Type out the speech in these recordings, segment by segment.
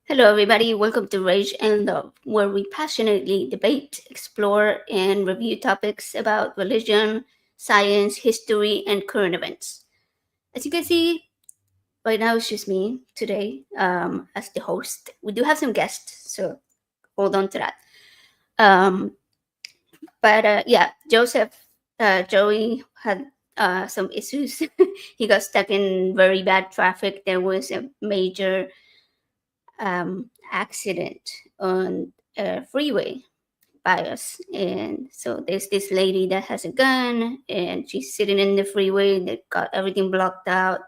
Hello, everybody. Welcome to Rage and Love, where we passionately debate, explore, and review topics about religion, science, history, and current events. As you can see, right now it's just me today as the host. We do have some guests, so hold on to that. Um, but yeah, Joey had some issues. He got stuck in very bad traffic. There was a major accident on a freeway by us. And so there's this lady that has a gun and she's sitting in the freeway and they got everything blocked out.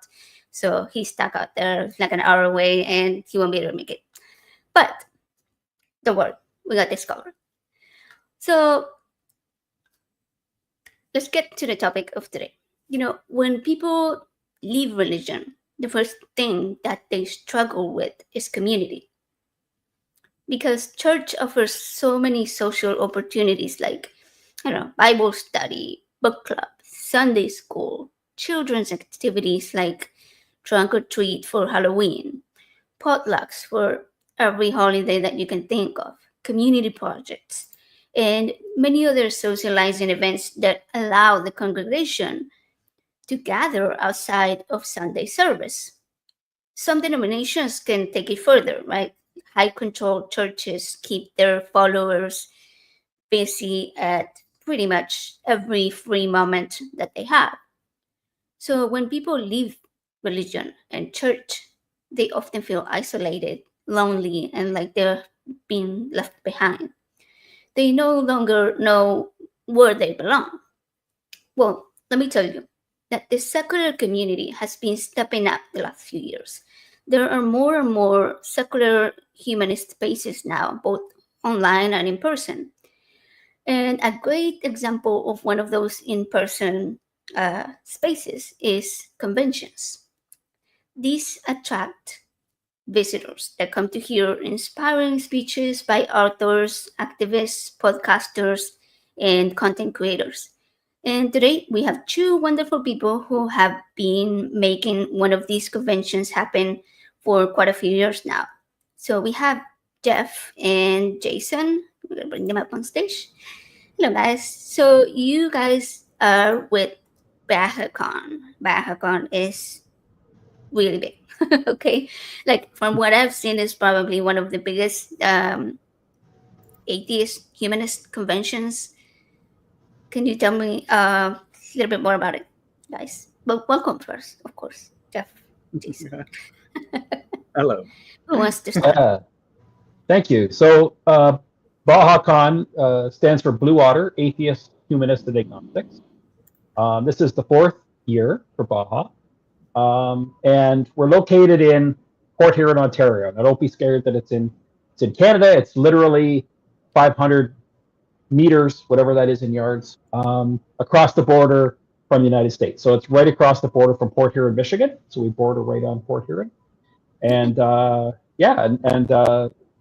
So he's stuck out there like an hour away and he won't be able to make it. But don't worry, we got this covered. So let's get to the topic of today. When people leave religion, the first thing that they struggle with is community. Because church offers so many social opportunities like Bible study, book club, Sunday school, children's activities like trunk or treat for Halloween, potlucks for every holiday that you can think of, community projects, and many other socializing events that allow the congregation to gather outside of Sunday service. Some denominations can take it further, right? High control churches keep their followers busy at pretty much every free moment that they have. So when people leave religion and church, they often feel isolated, lonely, and like they're being left behind. They no longer know where they belong. Well, let me tell you that the secular community has been stepping up the last few years. There are more and more secular humanist spaces now, both online and in person. And a great example of one of those in person spaces is conventions. These attract visitors that come to hear inspiring speeches by authors, activists, podcasters, and content creators. And today we have two wonderful people who have been making one of these conventions happen for quite a few years now. So we have Jeff and Jason. I'm gonna bring them up on stage. Hello, guys. So you guys are with BAHACON. BAHACON is really big. Okay, like from what I've seen, is probably one of the biggest atheist humanist conventions. Can you tell me a little bit more about it, guys? But welcome first, of course, Jeff, Jason. Hello. Who wants to start? Thank you. So, BAHACON stands for Bluewater Atheists Humanists Agnostics. This is the fourth year for Baja. And we're located in Port Huron, Ontario. Now, don't be scared that it's in Canada. It's literally 500 meters, whatever that is in yards, across the border from the United States. So it's right across the border from Port Huron, Michigan. So we border right on Port Huron. And yeah, and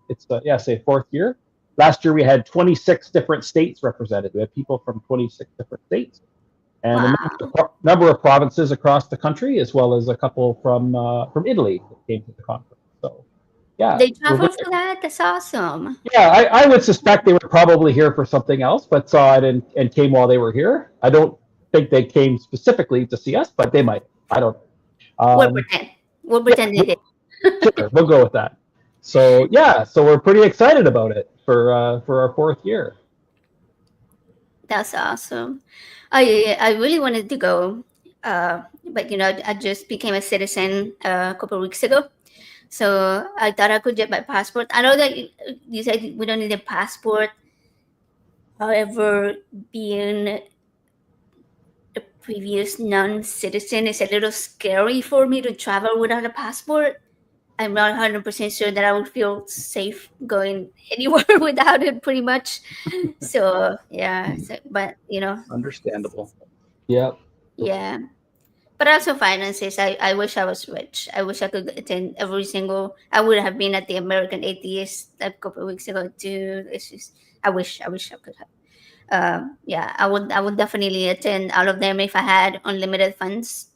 it's say fourth year. Last year we had 26 different states represented. We had people from 26 different states, and a Wow. number of provinces across the country, as well as a couple from Italy that came to the conference. So yeah, They travel for that? That's awesome. yeah. I would suspect they were probably here for something else, but saw it and came while they were here. I don't think they came specifically to see us, but they might. I don't. We'll Um, pretend. We'll yeah, pretend they did. sure, we'll go with that. So yeah, so we're pretty excited about it for our fourth year. That's awesome. I really wanted to go, but I just became a citizen a couple of weeks ago, so I thought I could get my passport. I know that you said we don't need a passport. However, being a previous non-citizen is a little scary for me to travel without a passport. I'm not 100% sure that I would feel safe going anywhere without it, pretty much. So yeah, but Understandable. Yep. yeah. But also finances. I wish I was rich. I wish I could attend every single. I would have been at the American Atheist a couple of weeks ago too. It's just I wish I could have. Yeah, I would definitely attend all of them if I had unlimited funds.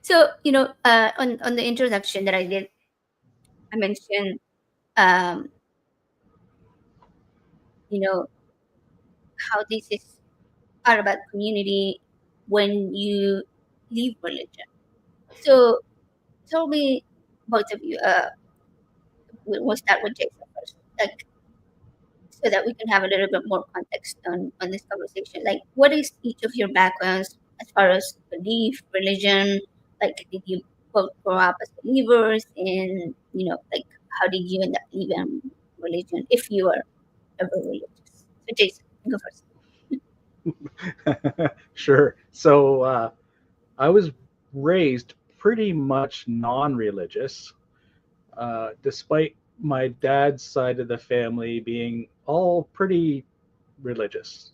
So on the introduction that I did, I mentioned, um, you know, how this is all about community when you leave religion. So tell me, both of you, we'll start with Jason first, like, so that we can have a little bit more context on this conversation. Like, what is each of your backgrounds as far as belief, religion? Like, did you both grow up as believers? And, like, how did you end up leaving religion if you are ever religious? So, Jason, go first. Sure. So I was raised pretty much non-religious, despite my dad's side of the family being all pretty religious.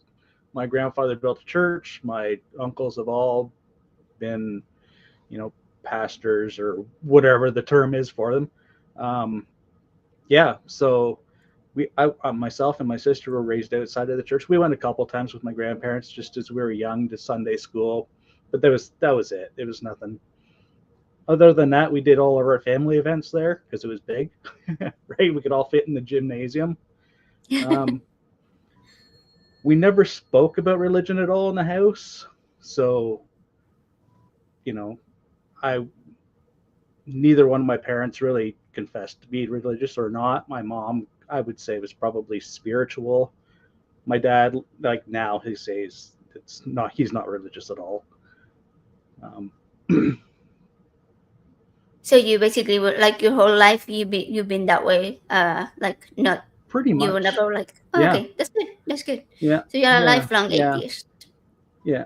My grandfather built a church. My uncles have all been, you know, pastors or whatever the term is for them. Um, yeah, so myself and my sister were raised outside of the church. We went a couple times with my grandparents just as we were young to Sunday school, but that was it. It was nothing. Other than that, we did all of our family events there because it was big, right? We could all fit in the gymnasium. Um, we never spoke about religion at all in the house, so you know, I neither one of my parents really confessed to be religious or not. My mom, I would say, was probably spiritual. My dad, like now, he says he's not religious at all. Um, So you basically were like your whole life you've been that way. Like not Pretty you were much, never like, oh, yeah, okay, that's good, that's good. yeah, So you're a yeah, lifelong yeah, atheist. yeah.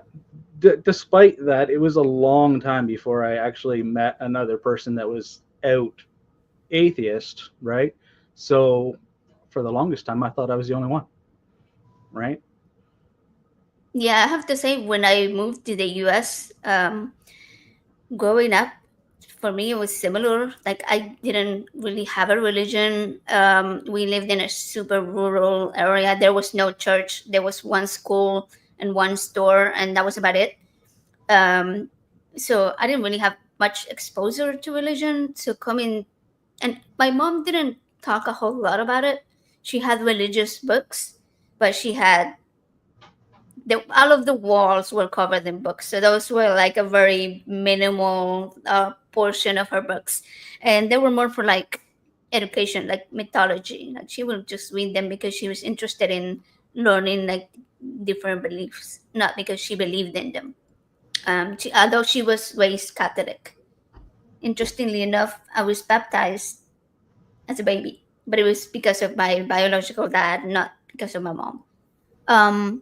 Despite that, it was a long time before I actually met another person that was out atheist, right? So for the longest time, I thought I was the only one, right? Yeah, I have to say when I moved to the US, growing up, for me it was similar. Like I didn't really have a religion. We lived in a super rural area. There was no church. There was one school and one store, and that was about it. Um, so I didn't really have much exposure to religion. So coming, and my mom didn't talk a whole lot about it. She had religious books, but she had all of the walls were covered in books. So those were like a very minimal portion of her books, and they were more for like education, like mythology. Like she would just read them because she was interested in learning like different beliefs, not because she believed in them. Although she was raised Catholic. Interestingly enough, I was baptized as a baby, but it was because of my biological dad, not because of my mom. Um,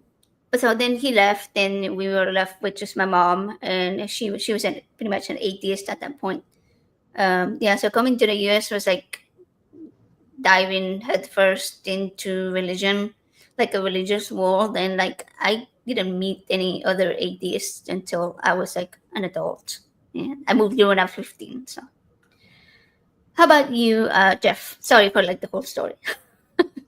but so then he left, and we were left with just my mom, and she was pretty much an atheist at that point. Yeah, so coming to the US was like diving headfirst into religion, like a religious world, and like I didn't meet any other atheists until I was like an adult. Yeah, I moved here when I was 15. So, how about you, Jeff? Sorry for like the whole story.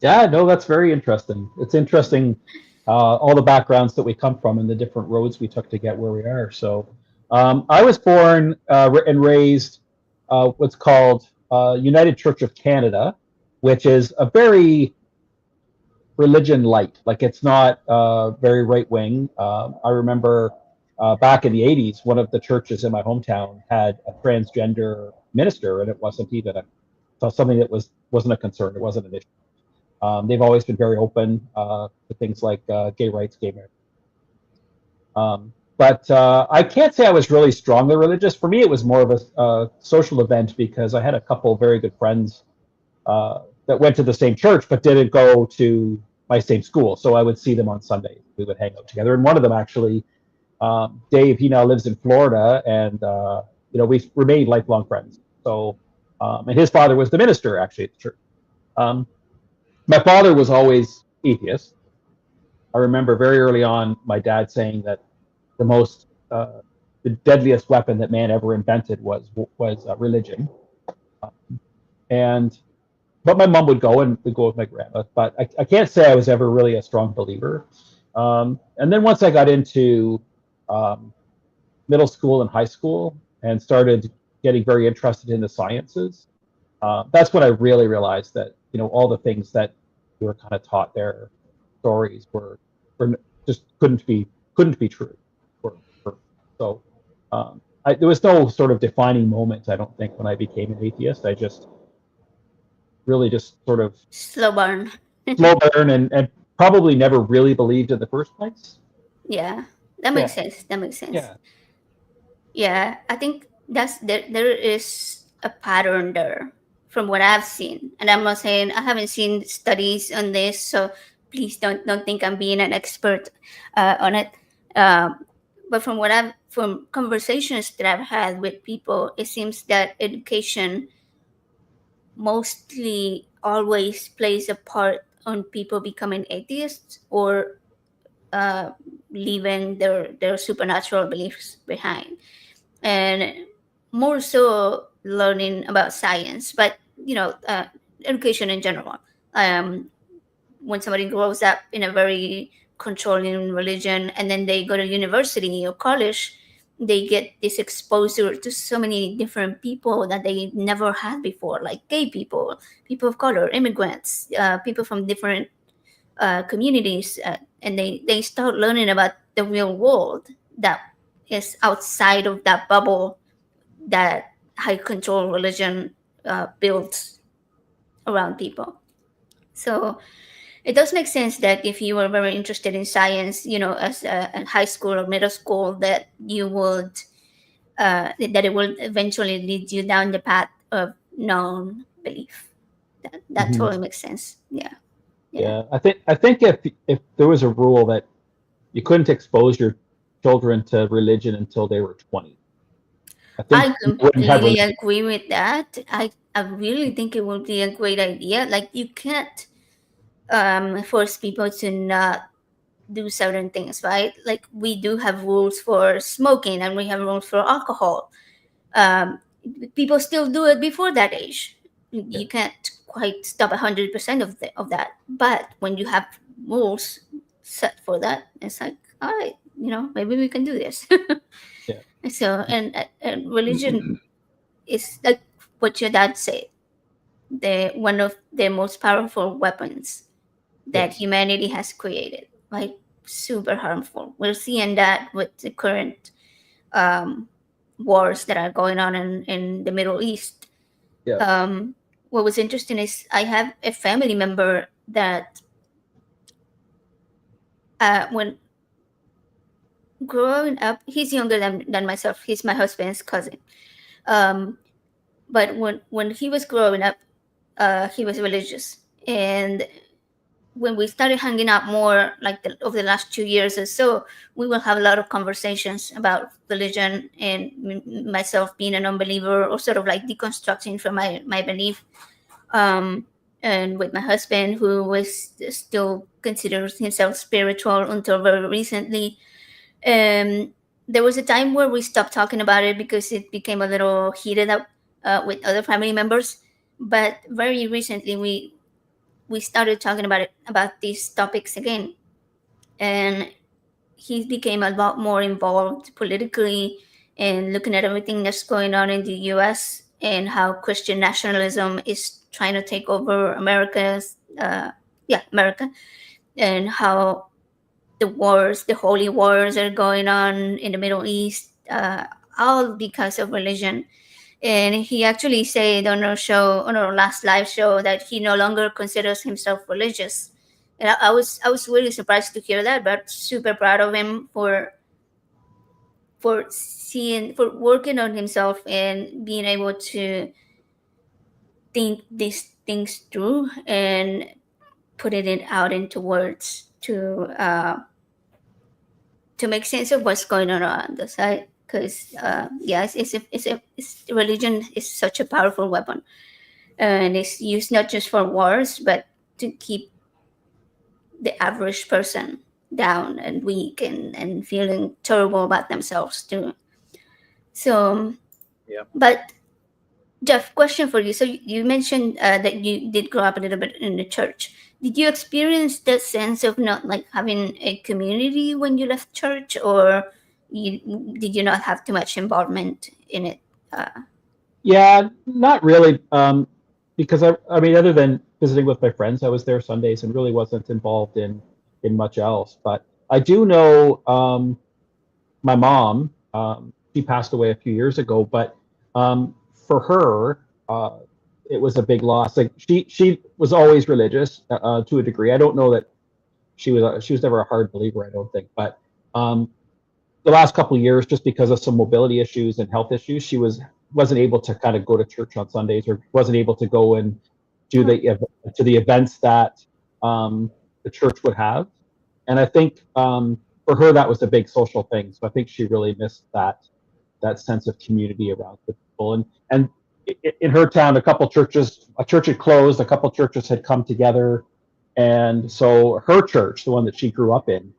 Yeah, no, that's very interesting. It's interesting all the backgrounds that we come from and the different roads we took to get where we are. So, I was born and raised what's called United Church of Canada, which is a very religion light. Like it's not very right wing. I remember back in the '80s, one of the churches in my hometown had a transgender minister, and it wasn't even something that wasn't a concern. It wasn't an issue. They've always been very open to things like gay rights, gay marriage. But I can't say I was really strongly religious. For me, it was more of a social event because I had a couple very good friends that went to the same church but didn't go to my same school. So I would see them on Sundays. We would hang out together. And one of them actually, Dave, he now lives in Florida, and we've remained lifelong friends. So, and his father was the minister actually at the church. Um, my father was always atheist. I remember very early on my dad saying that the most the deadliest weapon that man ever invented was religion. And but my mom would go and would go with my grandma. But I can't say I was ever really a strong believer. And then once I got into um, middle school and high school and started getting very interested in the sciences, That's when I really realized that all the things that we were kind of taught there, stories were just couldn't be true. So there was no sort of defining moment, I don't think, when I became an atheist. I just really just sort of Slow burn. slow burn and probably never really believed in the first place. Yeah, that makes sense. That makes sense. Yeah. Yeah, I think there is a pattern there from what I've seen, and I'm not saying I haven't seen studies on this, so please don't think I'm being an expert on it. But from conversations that I've had with people, it seems that education mostly always plays a part on people becoming atheists or uh, leaving their supernatural beliefs behind, and more so learning about science, but education in general. Um, when somebody grows up in a very controlling religion and then they go to university or college, they get this exposure to so many different people that they never had before, like gay people, people of color, immigrants, people from different communities, and they start learning about the real world that is outside of that bubble that high control religion builds around people. So it does make sense that if you were very interested in science, as in high school or middle school, that you would that it will eventually lead you down the path of non-belief. That Mhm. totally makes sense. Yeah. Yeah. I think if there was a rule that you couldn't expose your children to religion until they were 20, I think I you wouldn't have completely religion. agree with that. I really think it would be a great idea. Like, you can't force people to not do certain things, right? Like, we do have rules for smoking and we have rules for alcohol. Um, People still do it before that age. Yeah. You can't quite stop 100% of that. But when you have rules set for that, it's like, all right, maybe we can do this. Yeah. So, and religion is like what your dad said, the one of the most powerful weapons that Yes. humanity has created, right? Super harmful. We're seeing that with the current um, wars that are going on in the Middle East. Yeah. What was interesting is I have a family member that when growing up, he's younger than myself. He's my husband's cousin. Um, but when he was growing up, he was religious, and when we started hanging out more, like over the last 2 years or so, we will have a lot of conversations about religion and myself being a non-believer, or sort of like deconstructing from my belief. Um, and with my husband, who was still considers himself spiritual until very recently. Um, there was a time where we stopped talking about it because it became a little heated up with other family members. But very recently, we started talking about these topics again, and he became a lot more involved politically and looking at everything that's going on in the U.S. and how Christian nationalism is trying to take over America, and how the holy wars are going on in the Middle East, all because of religion. And he actually said on our last live show, that he no longer considers himself religious. And I was really surprised to hear that, but super proud of him for working on himself and being able to think these things through and putting it out into words to make sense of what's going on around us. Because yes, religion is such a powerful weapon, and it's used not just for wars, but to keep the average person down and weak and feeling terrible about themselves too. So, Yeah. but Jeff, question for you. So you mentioned that you did grow up a little bit in the church. Did you experience that sense of not like having a community when you left church, or did you not have too much involvement in it? Uh, Yeah, not really. because I mean, other than visiting with my friends, I was there Sundays and really wasn't involved in much else. But I do know my mom. She passed away a few years ago, but for her, it was a big loss. Like she was always religious to a degree. I don't know that she was never a hard believer. I don't think, but the last couple of years, just because of some mobility issues and health issues, she wasn't able to kind of go to church on Sundays, or wasn't able to go and do to the events that the church would have. And I think for her that was a big social thing. So I think she really missed that sense of community around the people. And in her town, a church had closed, a couple churches had come together, and so her church, the one that she grew up in,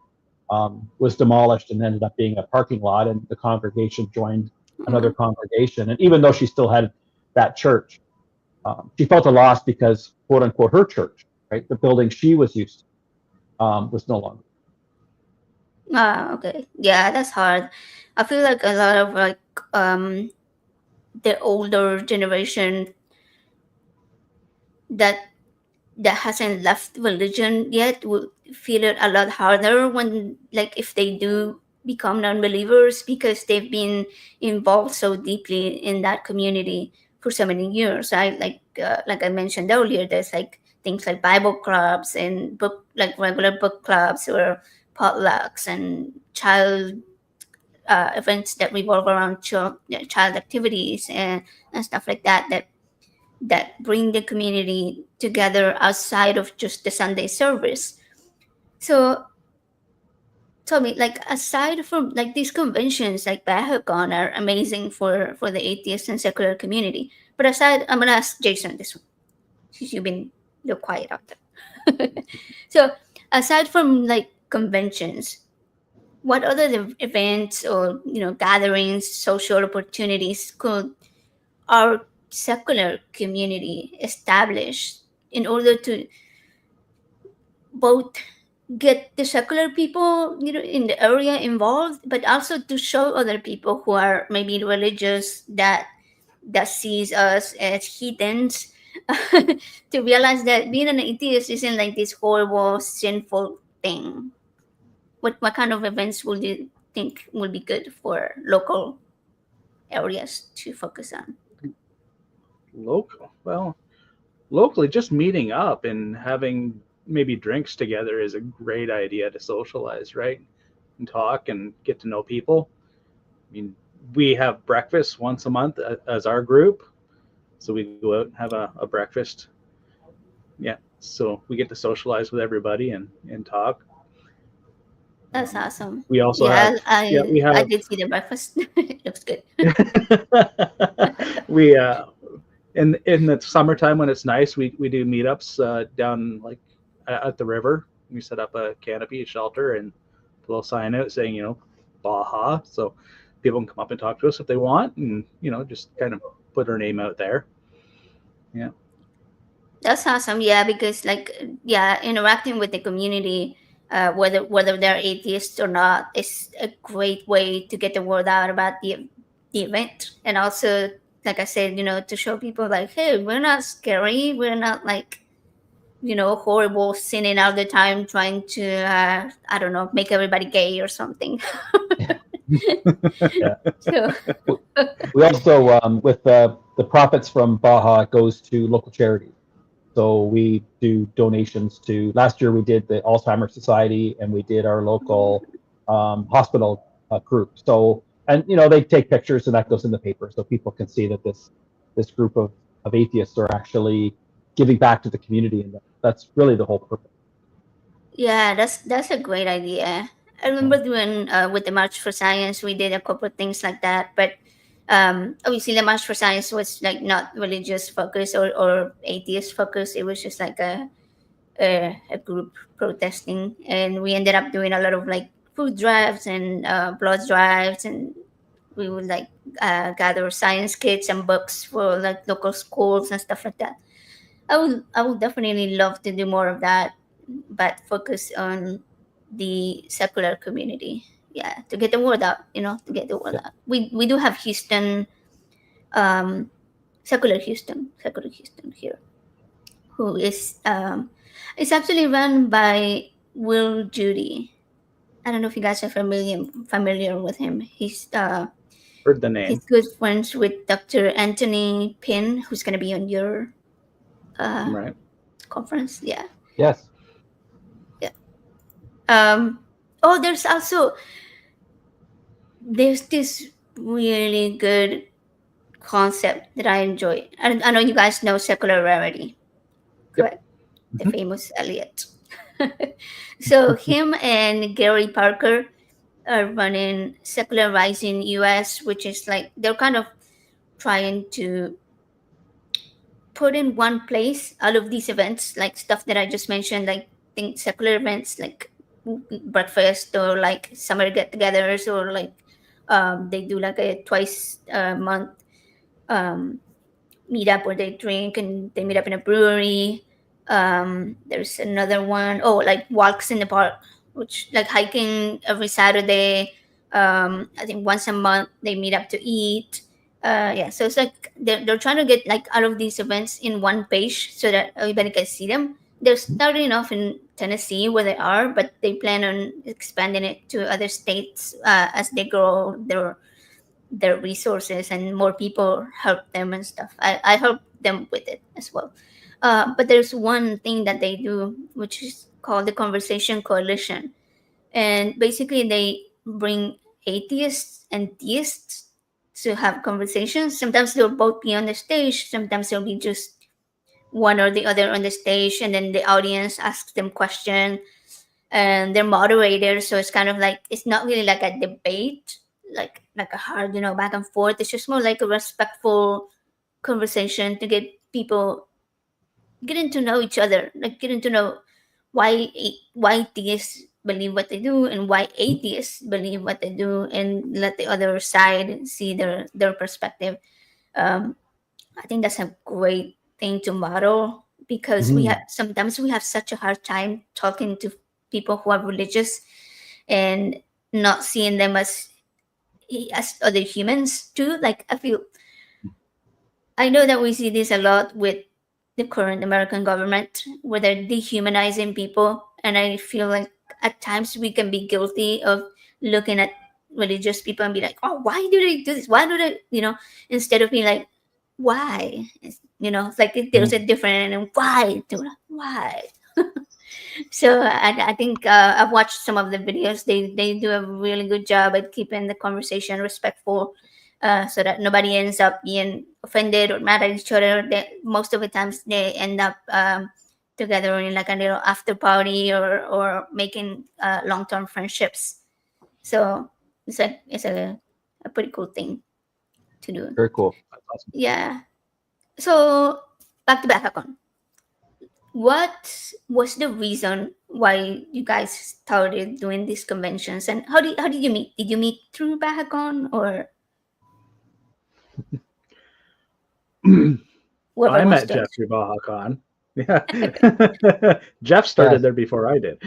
was demolished and ended up being a parking lot, and the congregation joined another congregation. And even though she still had that church, she felt a loss because, quote unquote, her church, right, the building she was used to, was no longer. Okay. Yeah, that's hard. I feel like a lot of like the older generation that hasn't left religion yet will feel it a lot harder when, like, if they do become non-believers, because they've been involved so deeply in that community for so many years. Like I mentioned earlier, there's like things like Bible clubs and like regular book clubs or potlucks and child events that revolve around child activities and stuff like that bring the community together outside of just the Sunday service. So tell me, like, aside from like these conventions like BAHACON are amazing for the atheist and secular community. But aside, I'm gonna ask Jason this one, since you've been quiet out there. So aside from like conventions, what other events or gatherings, social opportunities could our secular community establish in order to both get the secular people in the area involved, but also to show other people who are maybe religious that sees us as heathens to realize that being an atheist isn't like this horrible sinful thing. What kind of events would you think would be good for local areas to focus on? Locally, just meeting up and having maybe drinks together is a great idea to socialize, right? And talk and get to know people. I mean, we have breakfast once a month as our group. So we go out and have a breakfast. Yeah. So we get to socialize with everybody and talk. That's awesome. We also Yeah, we I have did see the breakfast. It looks good. we in the summertime when it's nice, we do meetups down like at the river. We set up a canopy, a shelter, and a little sign out saying, Baja, so people can come up and talk to us if they want, and just kind of put our name out there. Yeah. That's awesome. Yeah, because like interacting with the community, whether they're atheists or not, is a great way to get the word out about the event, and also, like I said, to show people like, hey, we're not scary. We're not like horrible, sinning all the time, trying to I don't know, make everybody gay or something. Yeah. So We also, with the profits from Baja, goes to local charities. So we do donations to. Last year we did the Alzheimer's Society, and we did our local hospital group. So, and they take pictures, and that goes in the paper, so people can see that this group of atheists are actually giving back to the community, and that's really the whole purpose. yeah, that's a great idea. I remember doing with the March for Science, we did a couple of things like that. But obviously, the March for Science was like not religious focused or atheist focused. It was just like a group protesting, and we ended up doing a lot of like food drives and blood drives, and we would like gather science kits and books for like local schools and stuff like that. I would definitely love to do more of that, but focus on the secular community. Yeah, to get the word out. To get the word out. We do have Houston, secular Houston here. who is it's actually run by Will Judy. I don't know if you guys are familiar with him. Heard the name. He's good friends with Dr. Anthony Pinn, who's going to be on your Right. conference. Yeah. Yes. Yeah. Oh, there's this really good concept that I enjoy. I know you guys know secular rarity, Yep. correct? The famous Eliot. So him and Gary Parker are running Secularizing US, which is like they're kind of trying to put in one place all of these events, like stuff that I just mentioned, like think secular events like breakfast or like summer get-togethers or like they do like a twice a month um, meet up where they drink and they meet up in a brewery. There's another one, oh, like walks in the park, which like hiking every Saturday. I think once a month they meet up to eat. Yeah, so it's like they're trying to get like all of these events in one page so that everybody can see them. They're starting off in Tennessee where they are, but they plan on expanding it to other states as they grow their resources and more people help them and stuff. I help them with it as well. But there's one thing that they do, which is called the Conversation Coalition. And basically, they bring atheists and theists to have conversations. Sometimes they'll both be on the stage, sometimes they'll be just one or the other on the stage, and then the audience asks them questions and they're moderators, so it's kind of like it's not really like a debate, like a hard back and forth. It's just more like a respectful conversation to get people getting to know each other, like getting to know why theists believe what they do and why atheists believe what they do, and let the other side see their perspective. um, I think that's a great thing to model because Mhm. sometimes we have such a hard time talking to people who are religious and not seeing them as other humans too. Like I know that we see this a lot with the current American government where they're dehumanizing people, and I feel like at times we can be guilty of looking at religious people and be like, oh, why do they do this? Why do they, instead of being like, why? It's like if there's a different and why? So I think I've watched some of the videos. They do a really good job at keeping the conversation respectful, so that nobody ends up being offended or mad at each other. Most of the times they end up together in like a little after party or making long term friendships. So it's a pretty cool thing to do. Very cool. That's awesome. Yeah. So back to BAHACON. What was the reason why you guys started doing these conventions, and how did you meet? Did you meet through BAHACON or whoever I wants met to Jeff answer? through BAHACon. Yeah. Jeff started Yes. there before I did.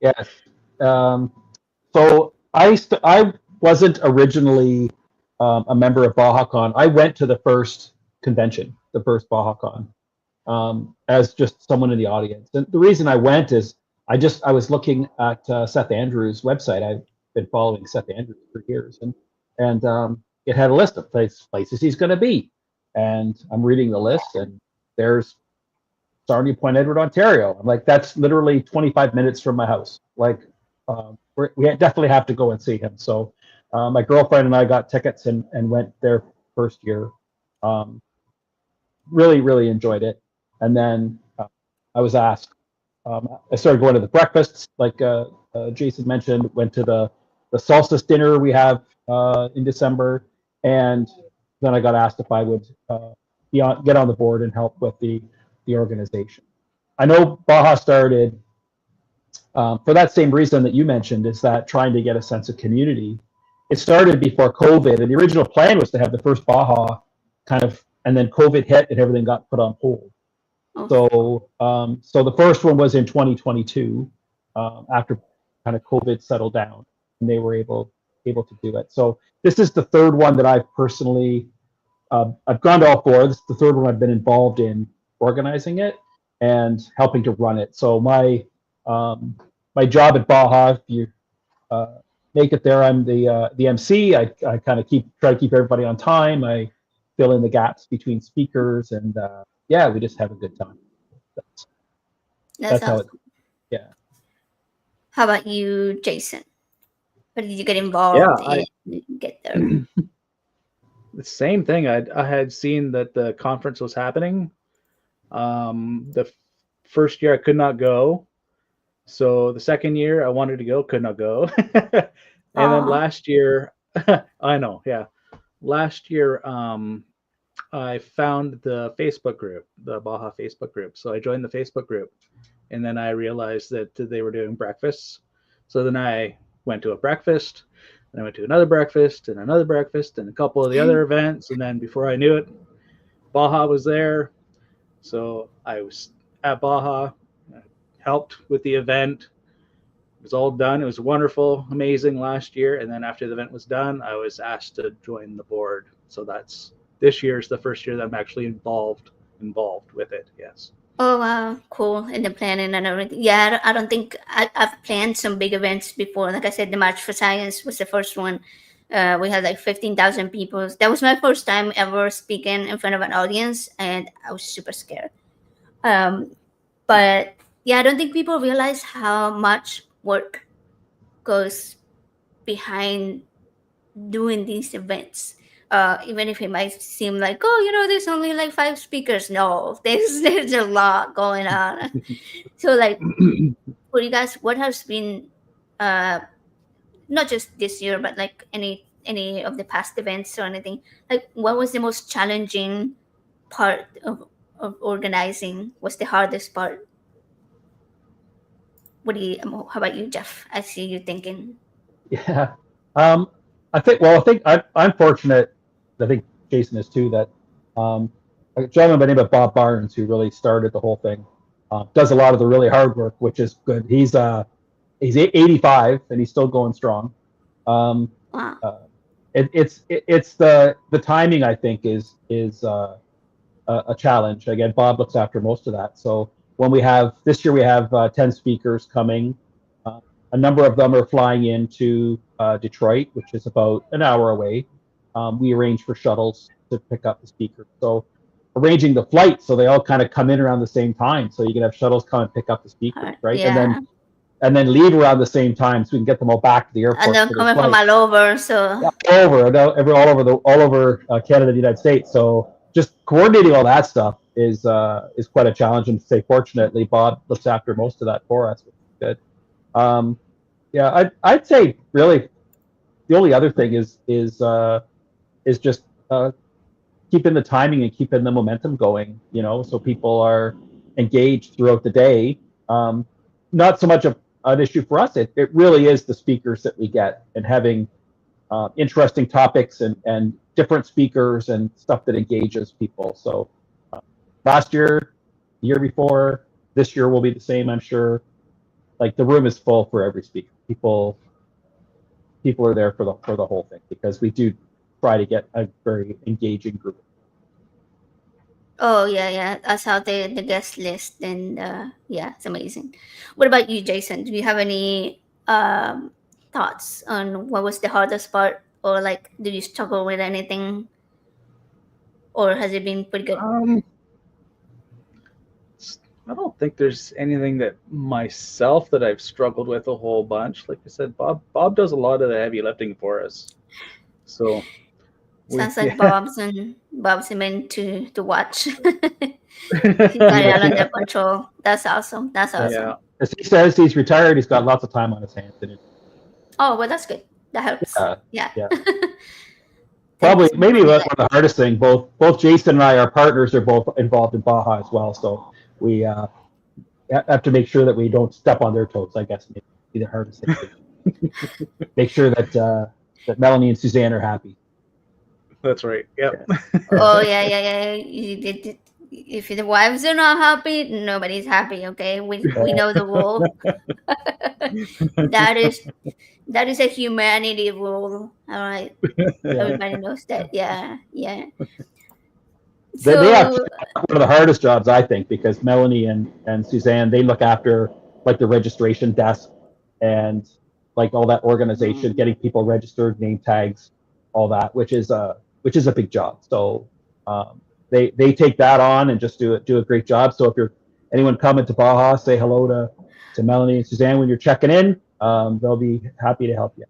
Yes. So I wasn't originally a member of BAHACON. I went to the first convention, the first BAHACON, as just someone in the audience. And the reason I went is I was looking at Seth Andrews' website. I've been following Seth Andrews for years, and it had a list of places he's going to be. And I'm reading the list, and there's Sarnia, Point Edward, Ontario. I'm like, that's literally 25 minutes from my house. Like, we definitely have to go and see him. So my girlfriend and I got tickets and went there first year. Um, really, really enjoyed it. And then I was asked, I started going to the breakfasts, like Jason mentioned, went to the solstice dinner we have in December. And then I got asked if I would get on the board and help with the organization. I know Baja started for that same reason that you mentioned, is that trying to get a sense of community. It started before COVID, and the original plan was to have the first Baja kind of, and then COVID hit and everything got put on hold. Oh, So the first one was in 2022, after kind of COVID settled down, and they were able to do it. So this is the third one that I've personally, I've gone to all four. This is the third one I've been involved in organizing it and helping to run it. So my job at Baja, if you make it there, I'm the MC. I kind of try to keep everybody on time. I fill in the gaps between speakers, and yeah, we just have a good time. That's how it. Yeah. How about you, Jason? How did you get Yeah, involved and get there? the same thing. I had seen that the conference was happening. The first year I could not go, so the second year I wanted to go, could not go, and then last year, I know, yeah, last year I found the Facebook group, the Baja Facebook group. So I joined the Facebook group, and then I realized that they were doing breakfasts. So then I went to a breakfast, and I went to another breakfast, and a couple of the other events, and then before I knew it, Baja was there. So I was at Baja, helped with the event. It was all done. It was wonderful, amazing last year. And then after the event was done, I was asked to join the board. So this year's the first year that I'm actually involved with it. Yes. Oh wow, cool! In the planning and everything. Yeah, I don't think I've planned some big events before. Like I said, the March for Science was the first one. We had like 15,000 people. That was my first time ever speaking in front of an audience, and I was super scared. But yeah, I don't think people realize how much work goes behind doing these events. Even if it might seem like, oh, there's only like 5 speakers. No, there's a lot going on. So, like, for you guys, what has been, not just this year, but like any of the past events or anything? Like, what was the most challenging part of organizing? What's the hardest part? How about you, Jeff? I see you thinking. Yeah. I think I'm fortunate. I think Jason is too. That a gentleman by the name of Bob Barnes, who really started the whole thing, does a lot of the really hard work, which is good. He's 85 and he's still going strong. Wow. It's the timing, I think, is a challenge. Again, Bob looks after most of that. So when this year we have 10 speakers coming. A number of them are flying into Detroit, which is about an hour away. We arrange for shuttles to pick up the speakers. So arranging the flight so they all kind of come in around the same time. So you can have shuttles come and pick up the speakers, right? Yeah. And then leave around the same time so we can get them all back to the airport. And they're coming from all over, so all over Canada, the United States. So just coordinating all that stuff is quite a challenge. And say, fortunately, Bob looks after most of that for us, which is good. Yeah, I'd say really the only other thing is just keeping the timing and keeping the momentum going. So people are engaged throughout the day. Not so much an issue for us. It really is the speakers that we get and having interesting topics and different speakers and stuff that engages people. So last year, the year before, this year will be the same, I'm sure. Like the room is full for every speaker. People are there for the whole thing because we do try to get a very engaging group. Oh yeah. That's how the guest list, and yeah, it's amazing. What about you, Jason? Do you have any thoughts on what was the hardest part, or like, did you struggle with anything, or has it been pretty good? I don't think there's anything that myself that I've struggled with a whole bunch. Like I said, Bob does a lot of the heavy lifting for us. So sounds like Bob's meant to watch. He's got it under control. That's awesome. Yeah. As he says, he's retired. He's got lots of time on his hands. Oh, well, that's good. That helps. Yeah. Probably, maybe one of the hardest thing. Both Jason and I, our partners, are both involved in Baja as well. So we have to make sure that we don't step on their toes. I guess maybe be the hardest thing. Make sure that Melanie and Suzanne are happy. That's right. Yep. Oh yeah. If the wives are not happy, nobody's happy. Okay, we know the rule. That is a humanity rule. All right, everybody knows that. Yeah. They So actually have one of the hardest jobs, I think, because Melanie and Suzanne, they look after like the registration desk and like all that organization, mm, getting people registered, name tags, all that, which is a big job. So they take that on and just do a great job. So if you're anyone coming to Baja, say hello to Melanie and Suzanne when you're checking in. They'll be happy to help you.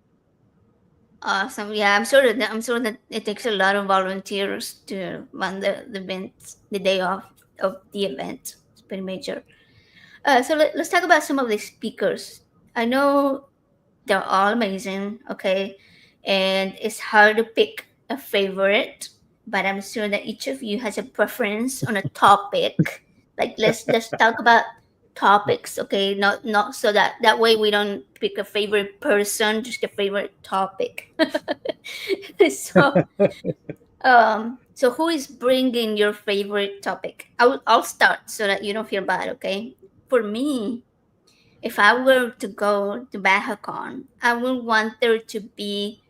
awesome. Yeah, I'm sure that it takes a lot of volunteers to run the event, the day of the event. It's pretty major. So let's talk about some of the speakers. I know they're all amazing, okay, and it's hard to pick a favorite, but I'm sure that each of you has a preference on a topic. Like let's talk about topics, okay? Not so that way we don't pick a favorite person, just a favorite topic. so so who is bringing your favorite topic? I'll start so that you don't feel bad, okay? For me, if I were to go to BAHACON, I would want there to be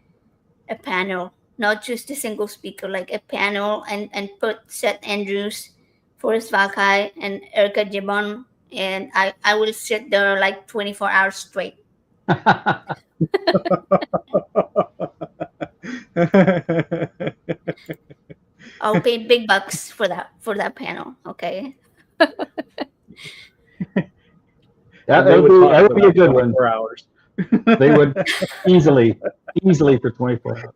a panel, not just a single speaker, like a panel, and put Seth Andrews, Forrest Valkai, and Erika Gibbons, and I will sit there like 24 hours straight. I'll pay big bucks for that panel, okay? Yeah, And they would talk that for would be a about good one. 24 hours. They would easily for 24 hours.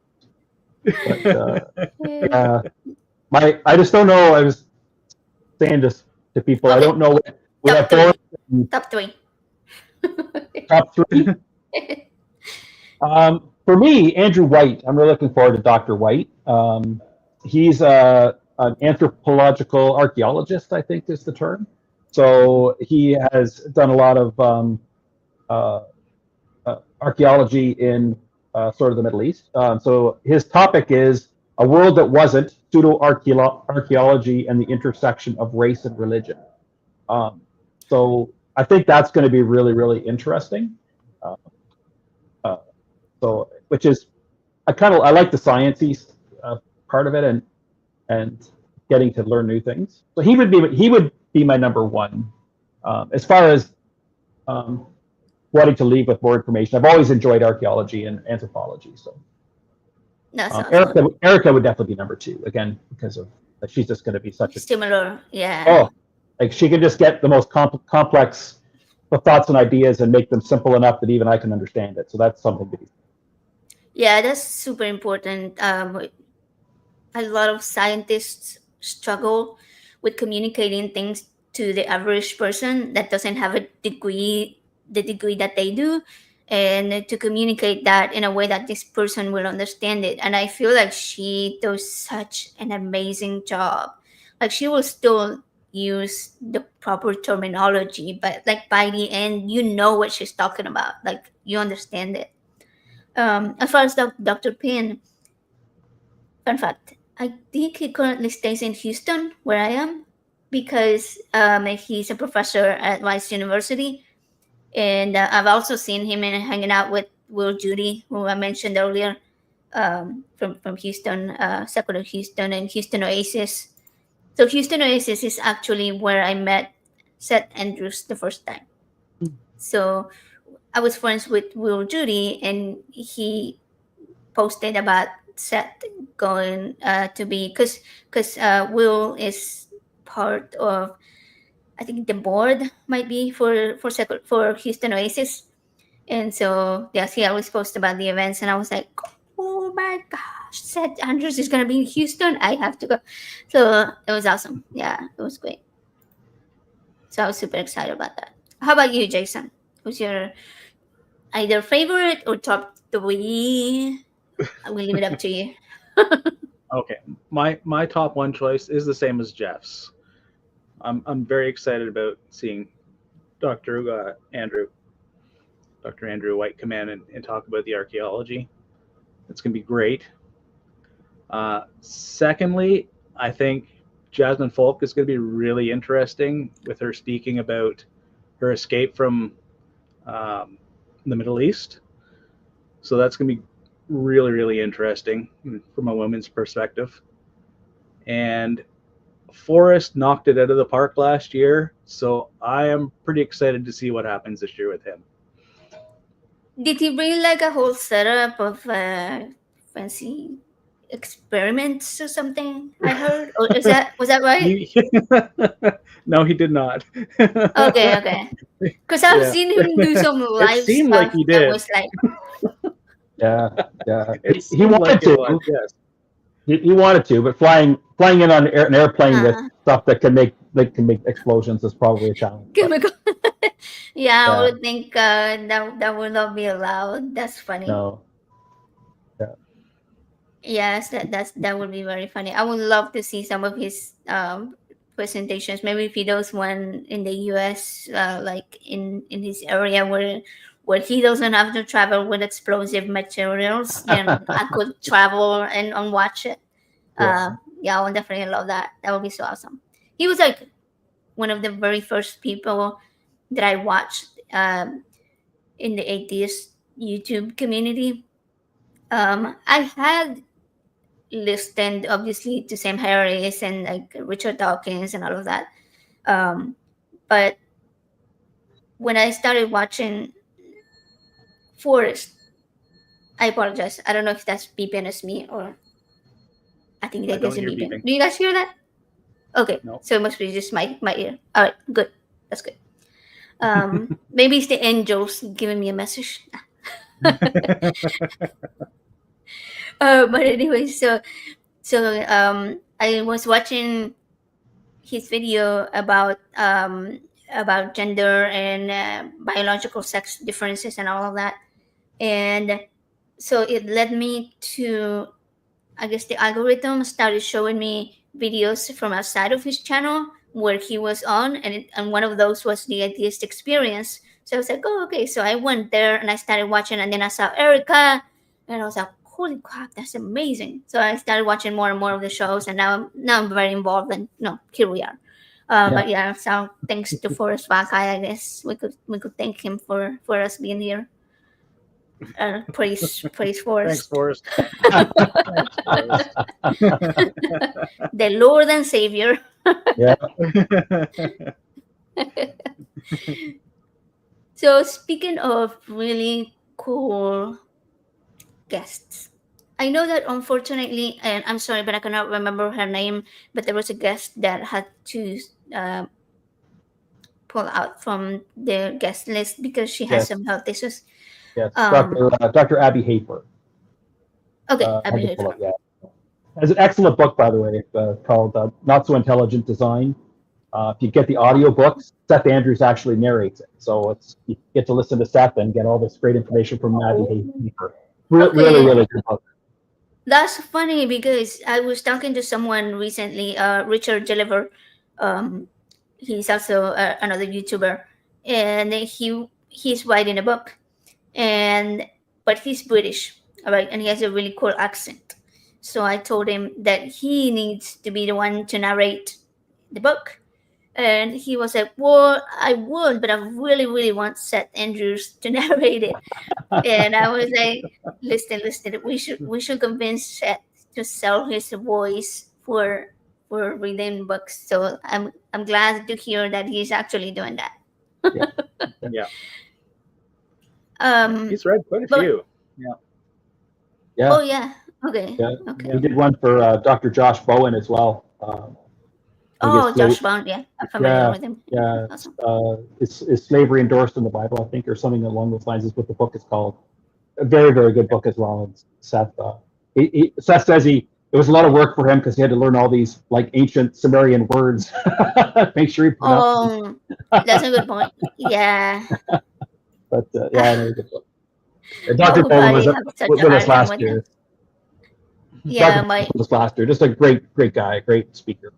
But I just don't know. I was saying this to people. I Okay, don't know. We top have three. four Top three. top three. For me, Andrew White. I'm really looking forward to Dr. White. He's an anthropological archaeologist, I think is the term. So he has done a lot of uh, archaeology in sort of the Middle East. So his topic is a world that wasn't pseudo-archaeology and the intersection of race and religion. So I think that's going to be really, really interesting. Uh, uh, so, which is I like the sciencey part of it and getting to learn new things. So he would be my number one as far as um, wanting to leave with more information. I've always enjoyed archaeology and anthropology. So That's awesome. Erika would definitely be number two again because of she's just going to be such a Similar, yeah. like she can just get the most complex thoughts and ideas and make them simple enough that even I can understand it. So that's something to be. Yeah, that's super important. A lot of scientists struggle with communicating things to the average person that doesn't have a degree, the degree that they do, and to communicate that in a way that this person will understand it. And I feel like she does such an amazing job. Like she will still use the proper terminology, but like by the end, you know what she's talking about. Like you understand it. As far as Dr. Pinn, fun fact, I think he currently stays in Houston, where I am, because he's a professor at Rice University. And I've also seen him hanging out with Will Judy, who I mentioned earlier, from Houston, secular Houston, and Houston Oasis. So Houston Oasis is actually where I met Seth Andrews the first time. So I was friends with Will Judy, and he posted about Seth going to be because Will is part of, I think, the board might be for Houston Oasis, and so yes, he always posts about the events, and I was like, oh my gosh, Seth Andrews is gonna be in Houston. I have to go. So it was awesome. Yeah, it was great. So I was super excited about that. How about you, Jason? Who's your either favorite or top three? I will leave it up to you. Okay, my top one choice is the same as Jeff's. I'm very excited about seeing Dr. Andrew White come in and talk about the archaeology. It's going to be great. Secondly, I think Jasmine Folk is going to be really interesting with her speaking about her escape from the Middle East. So that's going to be really, really interesting from a woman's perspective. And Forrest knocked it out of the park last year, so I am pretty excited to see what happens this year with him. Did he bring like a whole setup of fancy experiments or something? I heard, or was that right? No, he did not. Okay. Because I've Yeah. seen him do some live seemed stuff like he that did. was like, Yeah. It He seemed wanted like to. it was, yes. He wanted to, but flying in on an airplane with uh, stuff that can make explosions is probably a challenge. But, chemical. Yeah, I Yeah. would think that would not be allowed. That's funny. no. Yes, that would be very funny. I would love to see some of his presentations. Maybe if he does one in the U.S., like in his area where he doesn't have to travel with explosive materials, then I could travel and watch it. Yeah, I would definitely love that. That would be so awesome. He was like one of the very first people that I watched in the atheist YouTube community. I had listened obviously to Sam Harris and like Richard Dawkins and all of that. But when I started watching Forrest, I apologize. I don't know if that's beeping as me or I think I that don't doesn't hear beeping. beeping. Do you guys hear that? Okay, No. so it must be just my ear. All right, good. That's good. Maybe it's the angels giving me a message. But anyway, so I was watching his video about gender and biological sex differences and all of that, and so it led me to, I guess the algorithm started showing me videos from outside of his channel where he was on, and one of those was the atheist experience. So I was like, oh, okay. So I went there and I started watching, and then I saw Erika, and I was like, holy crap, that's amazing. So I started watching more and more of the shows, and now I'm very involved, and here we are. But yeah, so thanks to Forrest Valkai, I guess we could thank him for us being here. Praise Thanks, Forrest. Forrest. The Lord and Savior. Yeah. So speaking of really cool guests, I know that unfortunately, and I'm sorry, but I cannot remember her name, but there was a guest that had to pull out from the guest list because she has Yes. some health issues. Yes. Dr. Abby Hafer. Okay, had Abby to pull Hafer. up, yeah. There's an excellent book, by the way, called Not So Intelligent Design. If you get the audiobooks, Seth Andrews actually narrates it. So you get to listen to Seth and get all this great information from Abby Hafer. Really, really good book. That's funny because I was talking to someone recently, Richard Gilliver. He's also another YouTuber, and he's writing a book, but he's British, all right, and he has a really cool accent. So I told him that he needs to be the one to narrate the book, and he was like, "Well, I would, but I really, really want Seth Andrews to narrate it." And I was like, "Listen, we should convince Seth to sell his voice for reading books." So I'm glad to hear that he's actually doing that. Yeah. Um, He's read quite a few. Yeah. Yeah. Oh yeah. Okay. Yeah. Okay. He did one for Dr. Josh Bowen as well. Josh Bowen, yeah, I'm familiar with him. Yeah. Awesome. Is slavery endorsed in the Bible, I think, or something along those lines is what the book is called. A very, very good book as well. And Seth, Seth says it was a lot of work for him because he had to learn all these like ancient Sumerian words. Make sure he pronounced them. That's a good point. Yeah. But yeah, another good book. Dr. Bowen was with us last year. Yeah, was last year. Just a great guy, great speaker.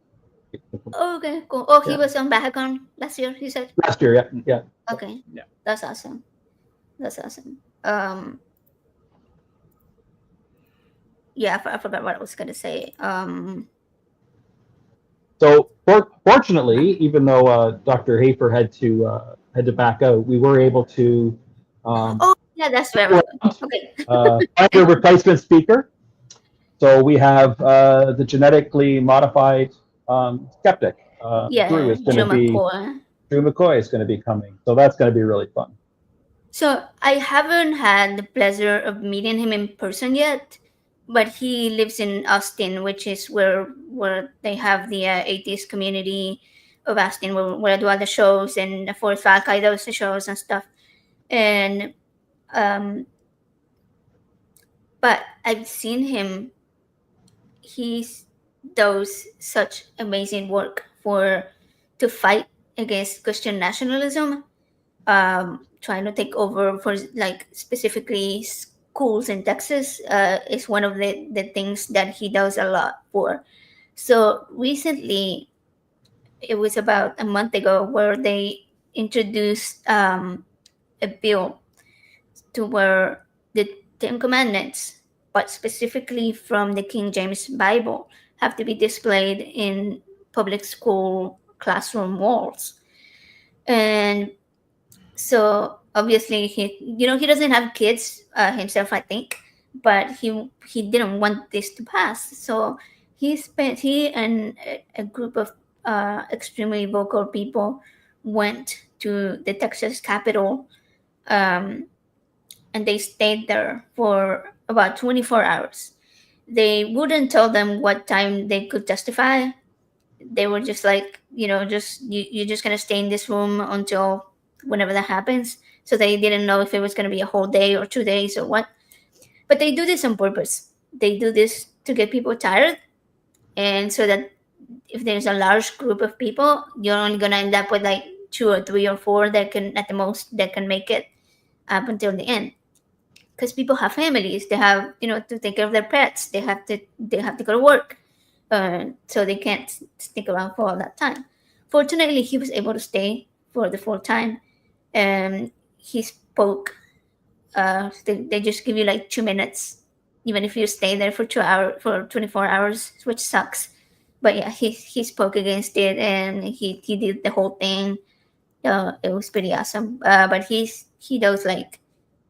Okay, cool. Oh, he was on BAHACON last year, he said? Last year, yeah. Okay. Yeah. That's awesome. Yeah, I forgot what I was going to say. So fortunately, even though Dr. Hafer had to back out, we were able to yeah, that's very good. Okay. find a replacement speaker. So we have the genetically modified skeptic. Drew Yeah, is going to Drew be McCoy. Drew McCoy is going to be coming, so that's going to be really fun. So I haven't had the pleasure of meeting him in person yet, but he lives in Austin, which is where they have the atheist community of Austin, where I do all the shows, and Forrest Valkai does the shows and stuff. And but I've seen him. He does such amazing work to fight against Christian nationalism, trying to take over for like specifically schools in Texas is one of the things that he does a lot for. So recently, it was about a month ago, where they introduced a bill to where the Ten Commandments, but specifically from the King James Bible, have to be displayed in public school classroom walls. And so obviously he doesn't have kids himself, I think, but he didn't want this to pass. So he and a group of extremely vocal people went to the Texas Capitol, um, and they stayed there for about 24 hours. They wouldn't tell them what time they could testify. They were just like, you're just gonna stay in this room until whenever that happens. So they didn't know if it was gonna be a whole day or 2 days or what. But they do this on purpose. They do this to get people tired, and so that if there's a large group of people, you're only gonna end up with like 2 or 3 or 4 that can, at the most, that can make it up until the end. Because people have families, they have to take care of their pets, they have to go to work, so they can't stick around for all that time. Fortunately, he was able to stay for the full time, and he spoke. They just give you like 2 minutes, even if you stay there for 2 hours, for 24 hours, which sucks. But yeah, he spoke against it, and he did the whole thing. It was pretty awesome. But he does like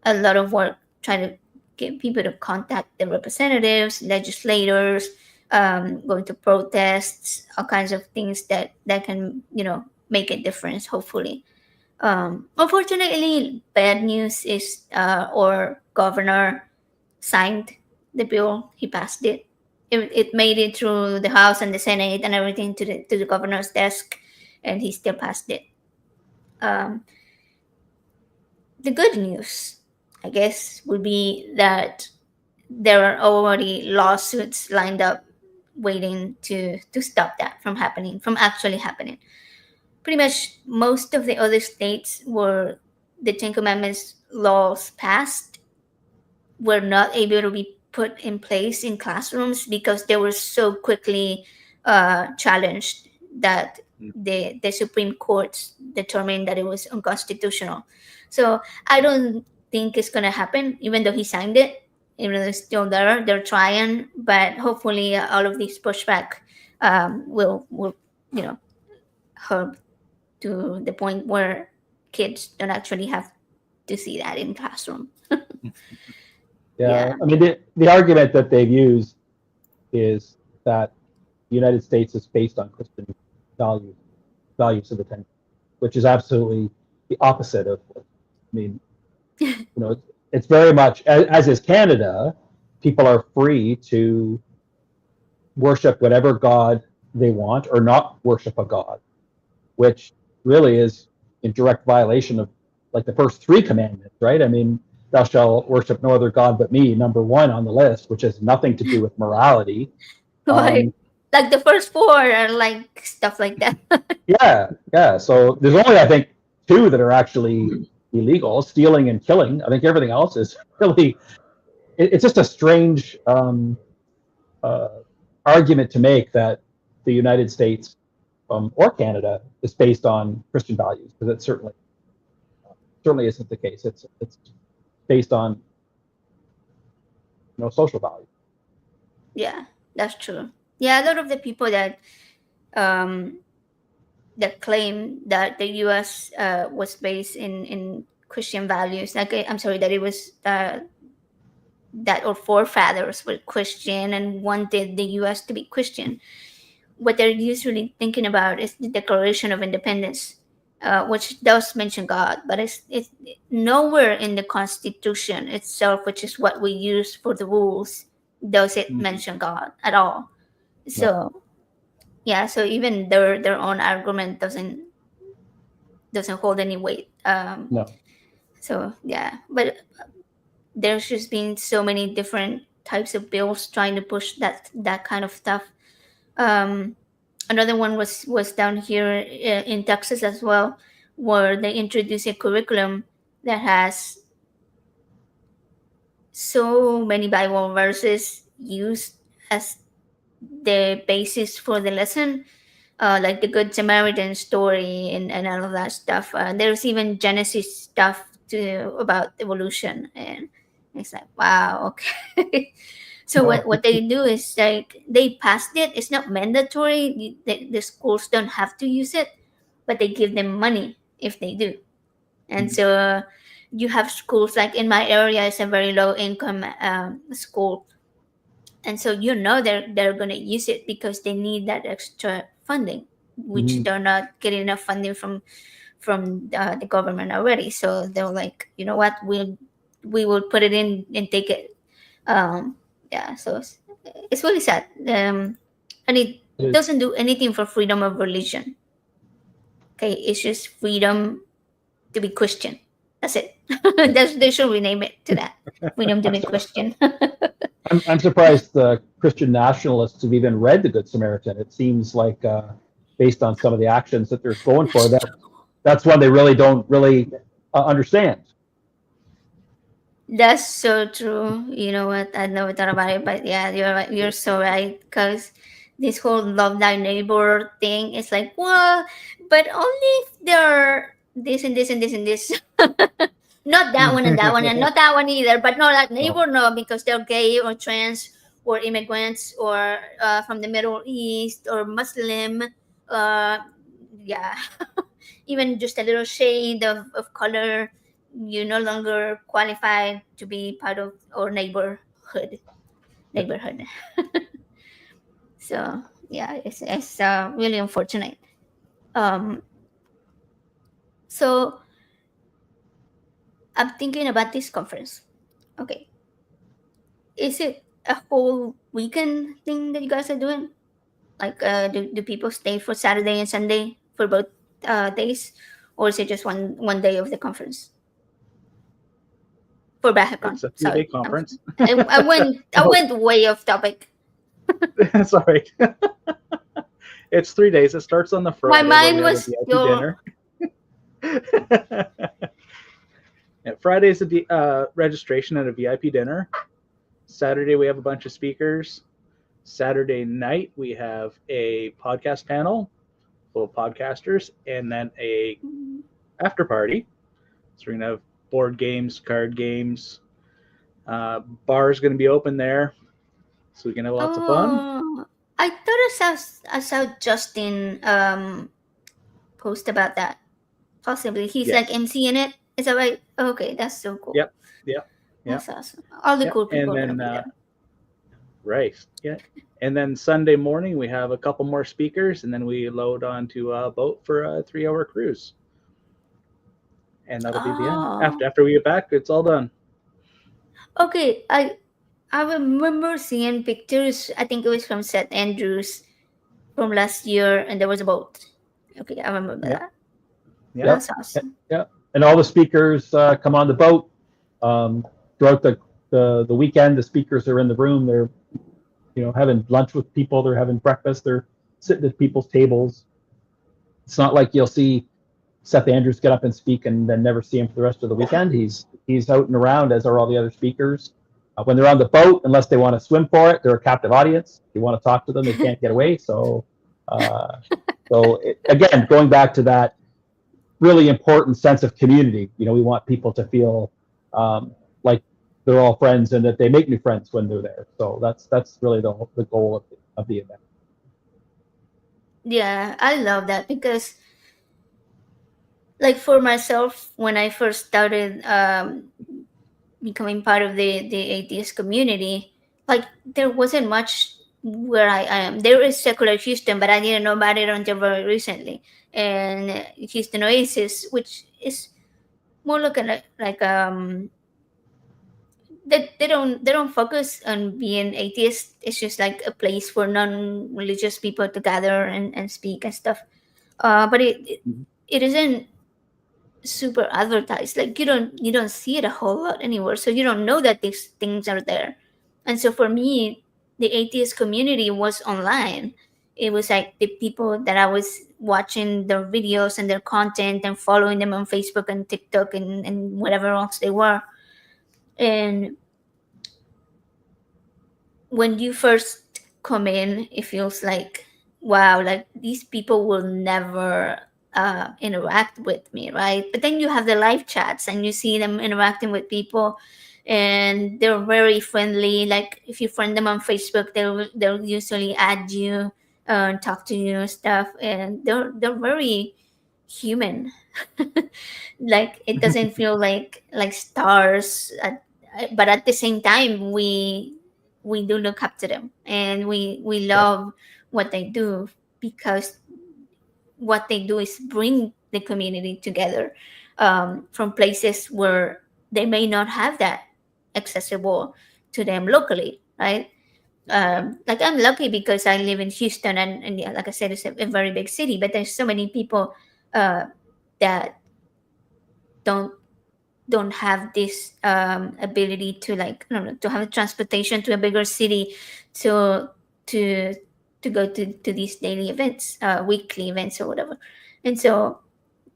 a lot of work trying to get people to contact the representatives, legislators, going to protests, all kinds of things that can make a difference, hopefully. Unfortunately, bad news is our governor signed the bill. He passed it. It made it through the House and the Senate and everything to the governor's desk, and he still passed it. Um, the good news, I guess, would be that there are already lawsuits lined up waiting to stop that from actually happening. Pretty much most of the other states where the Ten Commandments laws passed were not able to be put in place in classrooms because they were so quickly challenged that the Supreme Court determined that it was unconstitutional. So I don't think it's going to happen, even though he signed it. Even though it's still there, they're trying, but hopefully all of these pushback will help to the point where kids don't actually have to see that in classroom. Yeah, I mean the argument that they've used is that the United States is based on Christian values of the Ten, which is absolutely the opposite of. I mean, it's very much as is Canada. People are free to worship whatever God they want or not worship a God, which really is in direct violation of like the first 3 commandments, right? I mean, thou shalt worship no other God but me, number 1 on the list, which has nothing to do with morality. Like the first 4 are like stuff like that. yeah. So there's only, I think, 2 that are actually illegal: stealing and killing. I think everything else is really. It's just a strange argument to make that the United States or Canada is based on Christian values, because it certainly isn't the case. It's based on social values. Yeah, that's true. Yeah, a lot of the people that claim that the U.S. Was based in Christian values, like I'm sorry, that it was that our forefathers were Christian and wanted the U.S. to be Christian, what they're usually thinking about is the Declaration of Independence, which does mention God, but it's nowhere in the Constitution itself, which is what we use for the rules, does it mention God at all. So yeah, so even their own argument doesn't hold any weight. No. So yeah, but there's just been so many different types of bills trying to push that kind of stuff. Um, Another one was down here in Texas as well, where they introduced a curriculum that has so many Bible verses used as the basis for the lesson, like the Good Samaritan story and all of that stuff. There's even Genesis stuff to about evolution, and it's like, wow, okay. So what they do is like they passed it. It's not mandatory. The schools don't have to use it, but they give them money if they do. And so you have schools like in my area, it's a very low income school, and so they're going to use it because they need that extra funding, which they're not getting enough funding from the government already. So they're like, you know what, we will put it in and take it. Yeah, so it's really sad, and it doesn't do anything for freedom of religion. Okay, it's just freedom to be Christian. That's it. They should rename it to that. Freedom to be Christian. I'm surprised the Christian nationalists have even read the Good Samaritan. It seems like, based on some of the actions that they're going for, that's one they really don't understand. That's so true. You know what? I never thought about it, but yeah, you're right. You're so right. Because this whole love thy neighbor thing is like, well, but only if they're this and this and this and this. Not that one and that one, and not that one either. But no, that neighbor, no, because they're gay or trans or immigrants or from the Middle East or Muslim. Yeah, even just a little shade of color, you no longer qualify to be part of our neighborhood. So yeah, it's really unfortunate. Um, so I'm thinking about this conference. Okay, is it a whole weekend thing that you guys are doing? Like, do people stay for Saturday and Sunday for both days, or is it just one day of the conference for BAHACON? It's a 3-day Sorry, conference. I went way off topic. Sorry. It's 3 days. It starts on the Friday. My mind where we have was a VIP still. dinner. Yeah, Friday's a registration at a VIP dinner. Saturday we have a bunch of speakers. Saturday night we have a podcast panel full of podcasters, and then a after party. So we're gonna have board games, card games. Bar is gonna be open there, so we can have lots of fun. Oh, I thought I saw Justin post about that. Possibly he's Yes. like MC in it. Is that right? Okay, that's so cool. Yep. That's awesome. All the cool people And are then gonna be there. right, yeah. And then Sunday morning we have a couple more speakers, and then we load onto a boat for a 3-hour cruise. And that'll be the end. After we get back, it's all done. Okay, I remember seeing pictures. I think it was from Seth Andrews from last year, and there was a boat. Okay, I remember that. Yeah. That's awesome. Yeah, and all the speakers come on the boat throughout the weekend. The speakers are in the room. They're having lunch with people. They're having breakfast. They're sitting at people's tables. It's not like you'll see Seth Andrews get up and speak and then never see him for the rest of the weekend. He's out and around, as are all the other speakers. When they're on the boat, unless they want to swim for it, they're a captive audience. If you want to talk to them, they can't get away. So again, going back to that really important sense of community, we want people to feel like they're all friends and that they make new friends when they're there. So that's really the goal of the event. Yeah, I love that because, like, for myself, when I first started becoming part of the atheist community, like, there wasn't much where I am. There is secular Houston, but I didn't know about it until very recently. And Houston Oasis, which is more looking like they don't focus on being atheist. It's just like a place for non-religious people to gather and speak and stuff. But it isn't super advertised. Like you don't see it a whole lot anywhere, so you don't know that these things are there. And so for me, the atheist community was online. It was like the people that I was watching their videos and their content and following them on Facebook and TikTok and whatever else they were. And when you first come in, it feels like, wow, like these people will never interact with me, right? But then you have the live chats and you see them interacting with people, and they're very friendly. Like if you friend them on Facebook, they'll usually add you and talk to you and stuff, and they're very human. Like it doesn't feel like stars but at the same time we do look up to them, and we love what they do, because what they do is bring the community together, from places where they may not have that accessible to them locally, right? Like I'm lucky because I live in Houston, and yeah, like I said, it's a very big city, but there's so many people that don't don't have this ability to, like, I don't know, to have a transportation to a bigger city to to to go to these daily events, weekly events or whatever. And so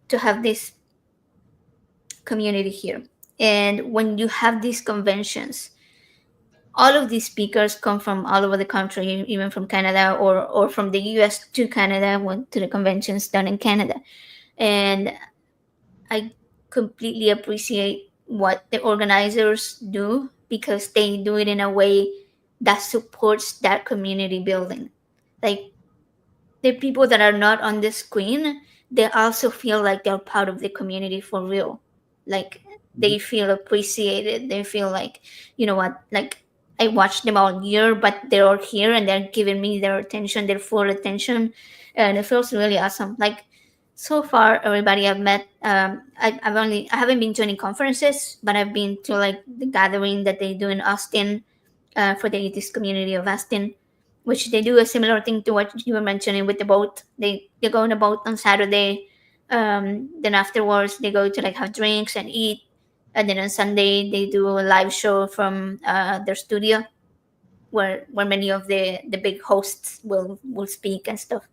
to have this community here, and when you have these conventions, all of these speakers come from all over the country, even from Canada, or from the US to Canada, went to the conventions done in Canada. And I completely appreciate what the organizers do, because they do it in a way that supports that community building. Like the people that are not on the screen, they also feel like they're part of the community for real. Like they feel appreciated. They feel like, you know what, like I watched them all year, but they're all here and they're giving me their attention, their full attention. And it feels really awesome. Like so far, everybody I've met, I haven't been to any conferences, but I've been to like the gathering that they do in Austin, for the atheist community of Austin, which they do a similar thing to what you were mentioning with the boat. They go on a boat on Saturday, then afterwards they go to like have drinks and eat, and then on Sunday they do a live show from their studio, where many of the big hosts will speak and stuff.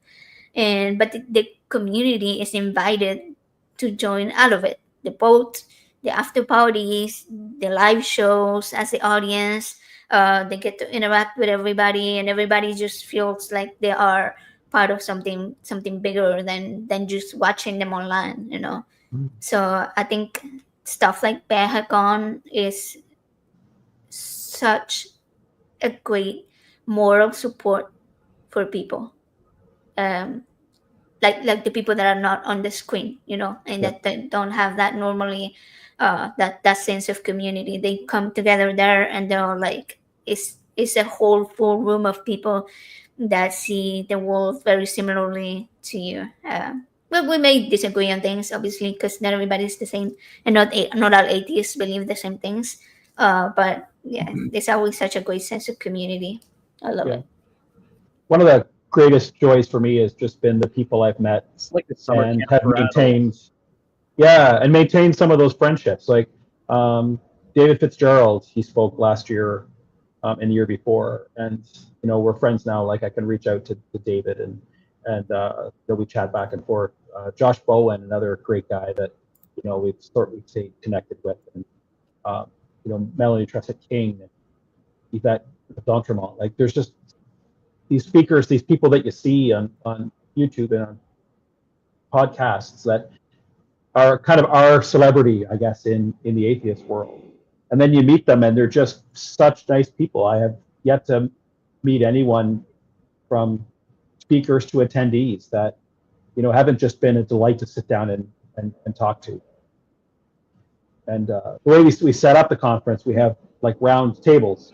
And but the community is invited to join all of it: the boat, the after parties, the live shows as the audience. They get to interact with everybody, and everybody just feels like they are part of something bigger than just watching them online, you know. So I think stuff like BAHACON is such a great moral support for people, um, like the people that are not on the screen, you know, and that they don't have that normally, that sense of community. They come together there, and they're like, it's a whole full room of people that see the world very similarly to you. But we may disagree on things, obviously, because not everybody's the same, and not all atheists believe the same things. But yeah, there's always such a great sense of community. I love it. One of the greatest joys for me has just been the people I've met It's like a summer and camp have for maintained. adults. Yeah, and maintain some of those friendships. Like David Fitzgerald, he spoke last year and the year before, and you know we're friends now. Like I can reach out to David and we chat back and forth. Josh Bowen, another great guy that you know we've stayed connected with, and you know Melanie Tressa King, and Yvette D'Entremont. Like there's just these speakers, these people that you see on YouTube and on podcasts that are kind of our celebrity, I guess, in the atheist world. And then you meet them, and they're just such nice people. I have yet to meet anyone from speakers to attendees that you know haven't just been a delight to sit down and talk to. And the way we set up the conference, we have like round tables,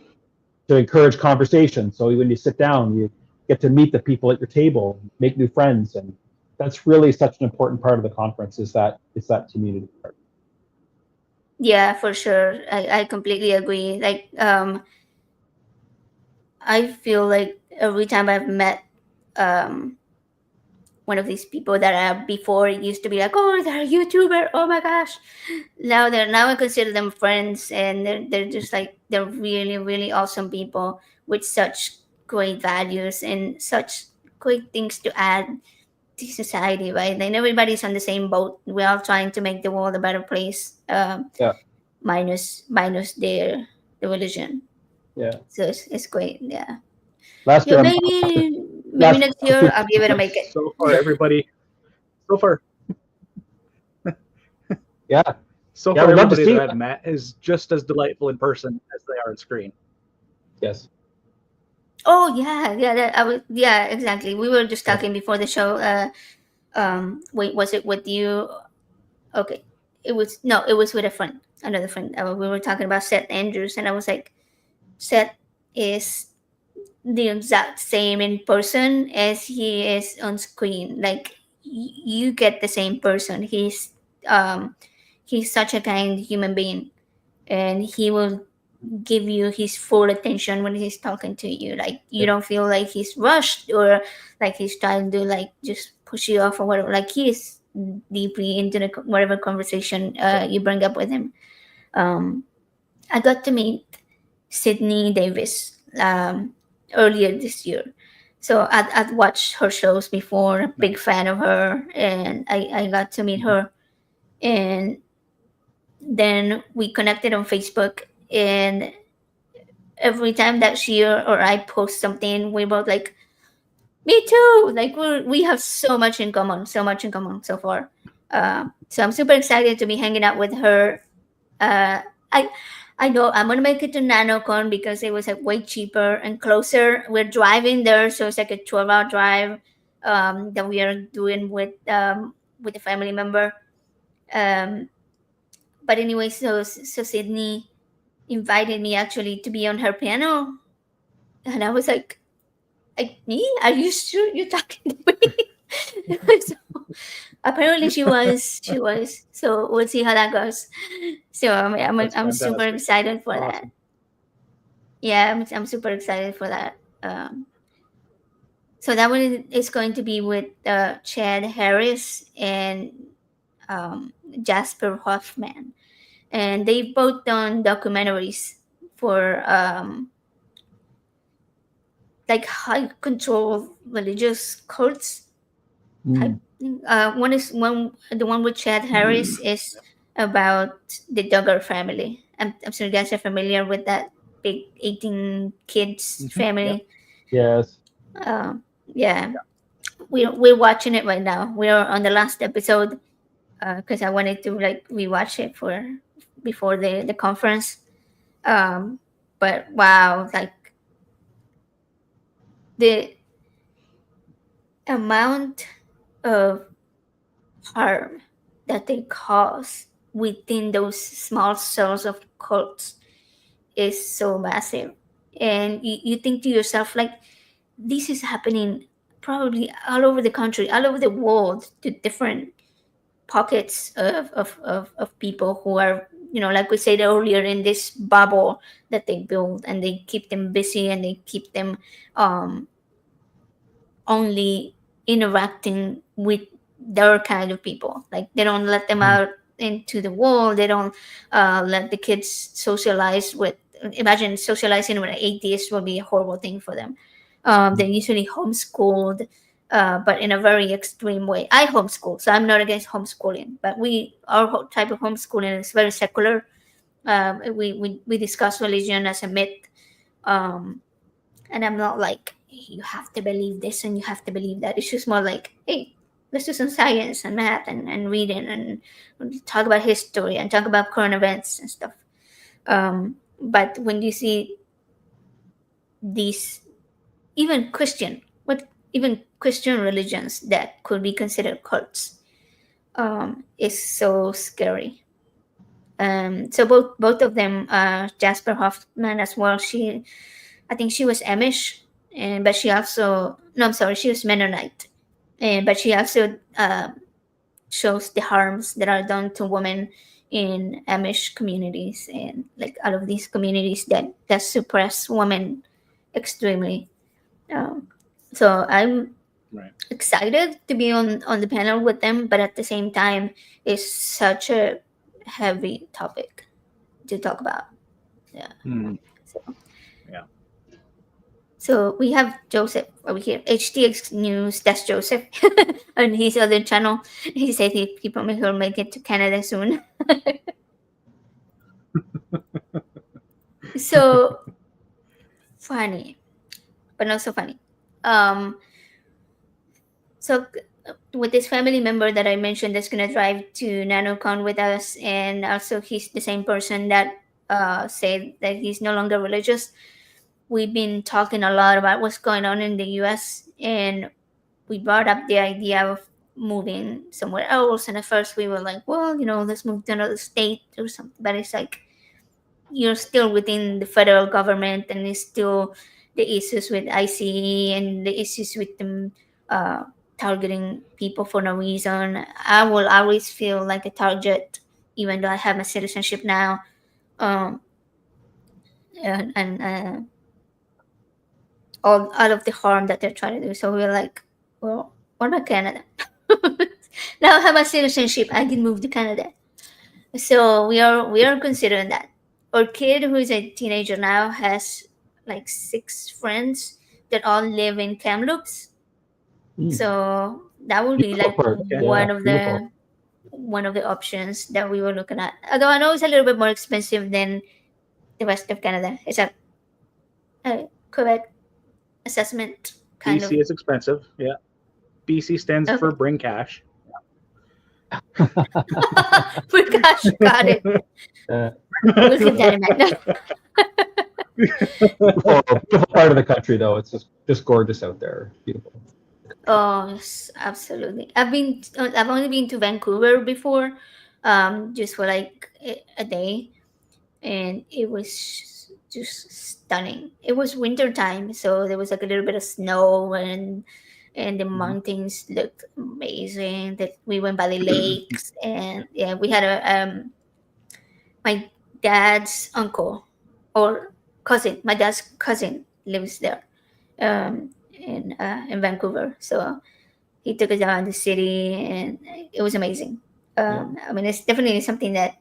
to encourage conversation. So when you sit down, you get to meet the people at your table, make new friends, and that's really such an important part of the conference. Is that community part. Yeah, for sure. I completely agree. Like, I feel like every time I've met um, one of these people that I before used to be like, oh, they're a YouTuber. Oh my gosh. Now I consider them friends, and they're just like they're really really awesome people with such great values and such great things to add to society, right? And everybody's on the same boat. We're all trying to make the world a better place. Yeah. Minus the religion. Yeah. So it's great. Yeah. Last Yeah, year, maybe last next year I'll give it a make it. So far, everybody. So far, yeah. so Yeah, far, we'd love to everybody see that it. I've met is just as delightful in person as they are on screen. Yes. Oh yeah, yeah, exactly. We were just Yeah. talking before the show. Wait, was it with you? Okay, it was no, it was with a friend, another friend. We were talking about Seth Andrews, and I was like, Seth is the exact same in person as he is on screen. Like you get the same person. Um, he's such a kind human being, and he will give you his full attention when he's talking to you. Like you don't feel like he's rushed or like he's trying to like just push you off or whatever. Like he is deeply into the whatever conversation you bring up with him. I got to meet Sydney Davis earlier this year. So I'd watched her shows before, big fan of her, and I got to meet her. And then we connected on Facebook, and every time that she or I post something, we both like, me too. Like we have so much in common, so far. So I'm super excited to be hanging out with her. Uh, I I know I'm gonna make it to NanoCon because it was like way cheaper and closer. We're driving there, so it's like a 12-hour drive that we are doing with a family member. Um, but anyway, so Sydney invited me actually to be on her panel, and I was like me? Are you sure you're talking to me? So, apparently she was. She was. So we'll see how that goes. So That's I'm super fantastic. excited for that. Awesome. Yeah, I'm super excited for that. So that one is going to be with Chad Harris and Jasper Hoffman, and they've both done documentaries for like high control religious cults type thing. The one with Chad Harris is about the Duggar family. I'm sure you guys are familiar with that big 18 kids Mm-hmm. family. Yes. Yeah, we're watching it right now. We're on the last episode because I wanted to like rewatch it for before the conference. But wow, like the amount of harm that they cause within those small cells of cults is so massive. And you think to yourself, like, this is happening probably all over the country, all over the world, to different pockets of people who are, like we said earlier, in this bubble that they build, and they keep them busy, and they keep them um, only interacting with their kind of people. Like they don't let them out into the world. They don't let the kids socialize with. Imagine socializing with an atheist would be a horrible thing for them. They're usually homeschooled, but in a very extreme way. I homeschool, so I'm not against homeschooling. But our type of homeschooling is very secular. We discuss religion as a myth, um, and I'm not like, you have to believe this and you have to believe that. It's just more like, hey, let's do some science and math and reading and talk about history and talk about current events and stuff. But when you see these, even Christian religions that could be considered cults, is so scary. So both of them, Jasper Hoffman as well, I think she was Amish, and but she also no, I'm sorry, she was Mennonite, and but she also shows the harms that are done to women in Amish communities and like all of these communities that suppress women extremely. Um, so I'm Right. excited to be on the panel with them, but at the same time, it's such a heavy topic to talk about. Yeah. Mm, So, yeah. so we have Joseph over here, HTX News. That's Joseph on his other channel. He said he probably will make it to Canada soon. So funny, but not so funny. Um, so with this family member that I mentioned that's gonna drive to NanoCon with us, and also he's the same person that said that he's no longer religious. We've been talking a lot about what's going on in the U.S. and we brought up the idea of moving somewhere else. And at first we were like, well, let's move to another state or something. But it's like you're still within the federal government, and it's still the issues with ICE and the issues with them targeting people for no reason. I will always feel like a target, even though I have my citizenship now. Um, and all of the harm that they're trying to do. So we're like, well, what about Canada? Now I have my citizenship. I can move to Canada. So we are considering that. Our kid, who is a teenager now, has like 6 friends that all live in Kamloops. Mm. So that would be Beautiful like part. one Yeah, of beautiful. the one of the options that we were looking at. Although I know it's a little bit more expensive than the rest of Canada. Is that a correct assessment? Kind of. BC is expensive. Yeah. BC stands Okay. for bring cash. Gosh, got it. Uh, We'll keep that in mind. beautiful part of the country, though. It's just gorgeous out there. Beautiful. Oh, yes, absolutely. I've only been to Vancouver before, just for like a day, and it was just stunning. It was winter time, so there was like a little bit of snow, and the mountains looked amazing. That we went by the lakes, and yeah, we had my dad's uncle or cousin. My dad's cousin lives there, in Vancouver. So he took us around the city, and it was amazing. I mean, it's definitely something that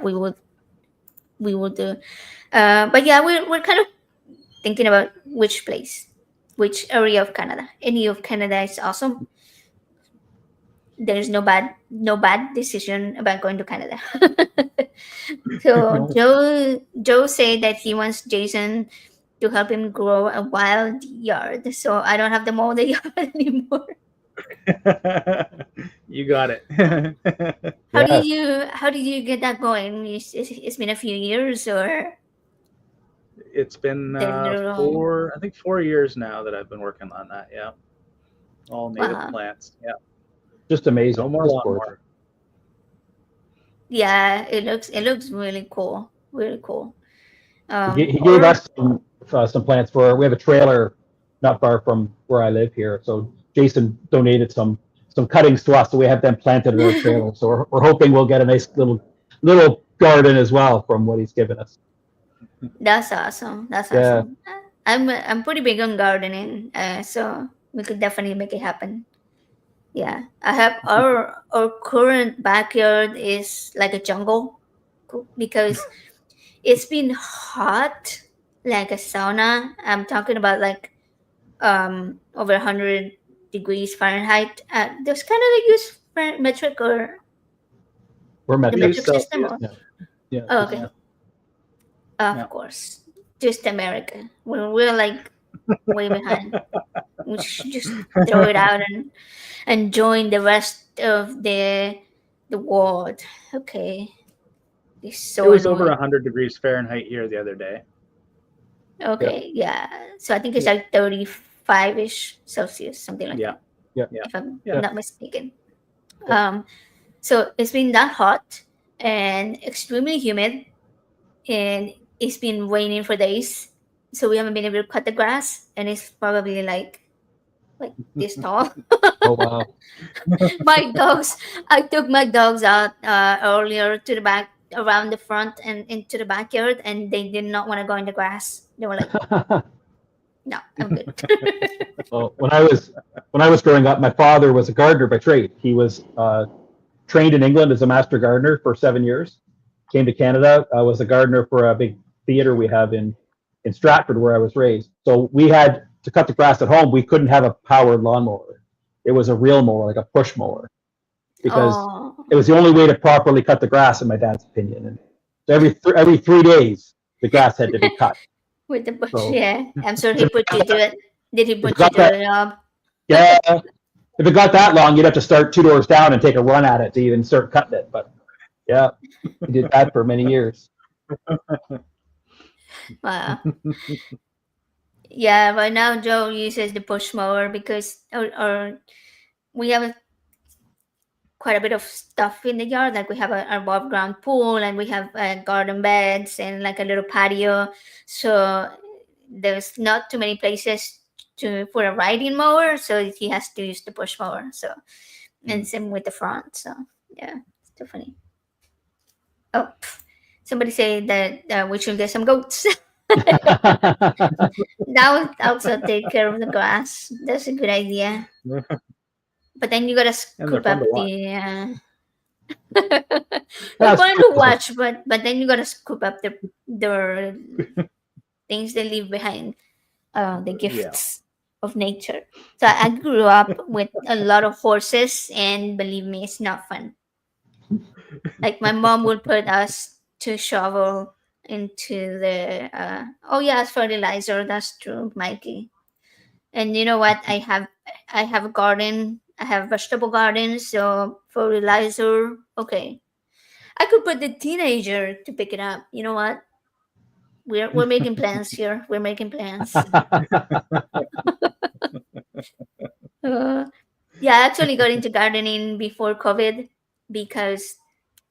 we would do. But yeah, we're kind of thinking about which place, which area of Canada. Any of Canada is awesome. There's no bad decision about going to Canada. So Joe said that he wants Jason to help him grow a wild yard, so I don't have to mow the yard anymore. You got it. How did Yes. you get that going? It's been a few years, or It's been the little 4 years now that I've been working on that. Yeah. All native wow. plants. Yeah. Just amazing. No more Just lawnmower. gorgeous. Yeah, it looks really cool, really cool. He gave Or us some plants for. We have a trailer not far from where I live here, so Jason donated some cuttings to us, so we have them planted in our trailer. So we're hoping we'll get a nice little garden as well from what he's given us. that's awesome. That's Yeah. awesome. I'm pretty big on gardening, so we could definitely make it happen. Yeah, I have our current backyard is like a jungle because it's been hot, like a sauna. I'm talking about like over 100 degrees Fahrenheit. Does Canada use metric or We're the We use metric metric. system? Celsius. Or? Yeah. Yeah. Oh, Just, okay, Yeah. of Yeah. course, just America. We're like way behind. We should just throw it out and join the rest of the world. Okay, it's It so was over annoying. 100 degrees Fahrenheit here the other day. yeah. Okay, yeah. So I think it's Yeah. like 35-ish Celsius, something like Yeah. that, Yeah. Yeah. if I'm Yeah. not mistaken. Yeah. So it's been that hot and extremely humid, and it's been raining for days. so we haven't been able to cut the grass, and it's probably like this tall. Oh wow. I took my dogs out earlier to the back, around the front and into the backyard, and they did not want to go in the grass. They were like, no, I'm good. Well, when I was growing up, my father was a gardener by trade. He was trained in England as a master gardener for 7 years. Came to Canada, was a gardener for a big theater we have in Stratford, where I was raised. So we had to cut the grass at home. We couldn't have a powered lawnmower. It was a real mower, like a push mower, because Oh, it was the only way to properly cut the grass, in my dad's opinion. And so every 3 days, the grass had to be cut. with the bush, So yeah. I'm sure he put you to it. Did he if put it you got to that, the job? yeah, if it got that long, you'd have to start 2 doors down and take a run at it to even start cutting it. But yeah, he did that for many years. Wow. Yeah, but now Joe uses the push mower because or we have quite a bit of stuff in the yard. Like we have a above ground pool, and we have garden beds and like a little patio. So there's not too many places for a riding mower, so he has to use the push mower. So and same with the front. So yeah, it's too funny. Oh, somebody say that we should get some goats. That would also take care of the grass. That's a good idea. But then you gotta And they're scoop fun up to watch. the. They're That's fun true. to watch, but then you gotta scoop up the things they leave behind, the gifts of nature. So I grew up with a lot of horses, and believe me, it's not fun. Like my mom would put us to shovel into the. Oh yes, fertilizer. That's true, Mikey. And you know what? I have a garden. I have vegetable garden, so fertilizer. Okay, I could put the teenager to pick it up. You know what? We're making plans here. We're making plans. Yeah, I actually got into gardening before COVID because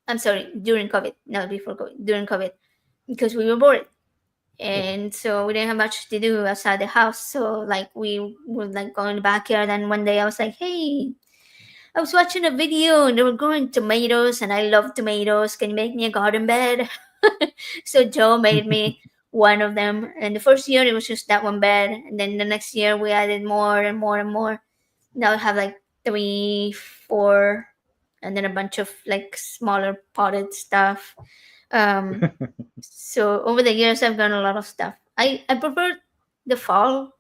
I'm sorry, during COVID, not before COVID, during COVID, because we were bored. And so we didn't have much to do outside the house. So like we would like go in the backyard, and one day I was like, hey, I was watching a video and they were growing tomatoes, and I love tomatoes. Can you make me a garden bed? So Joe made me one of them. And the first year it was just that one bed. And then the next year we added more and more and more. Now I have like 3, 4, and then a bunch of like smaller potted stuff. So over the years I've done a lot of stuff. I prefer the fall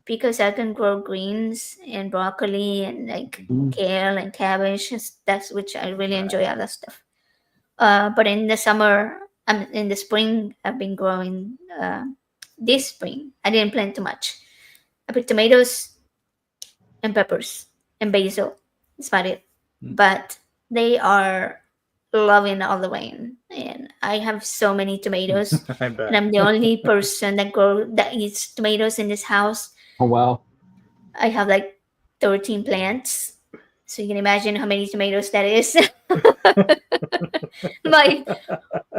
because I can grow greens and broccoli and like kale and cabbage. That's which I really enjoy all that stuff. But in the summer, in the spring, I've been growing. This spring, I didn't plant too much. I put tomatoes and peppers and basil. That's about it. But they are loving all the rain, and I have so many tomatoes, I bet. and I'm the only person that eats tomatoes in this house. Oh wow. I have like 13 plants. So you can imagine how many tomatoes that is. my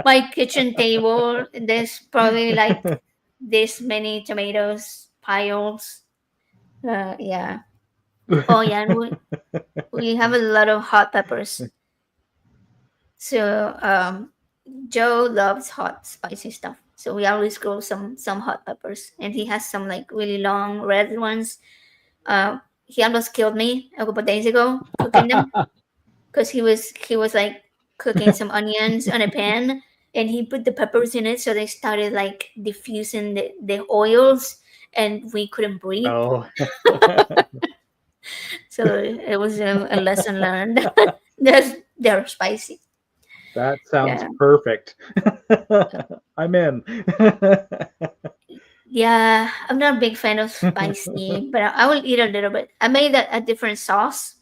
my kitchen table, there's probably like this many tomatoes piles. Yeah. Oh yeah, and we have a lot of hot peppers. So Joe loves hot spicy stuff. So we always grow some hot peppers, and he has some like really long red ones. He almost killed me a couple days ago cooking them because he was like cooking some onions on a pan, and he put the peppers in it, so they started like diffusing the oils, and we couldn't breathe. Oh. So it was a lesson learned. They're spicy. That sounds Yeah. perfect. I'm in. Yeah, I'm not a big fan of spicy, but I will eat a little bit. I made a different sauce.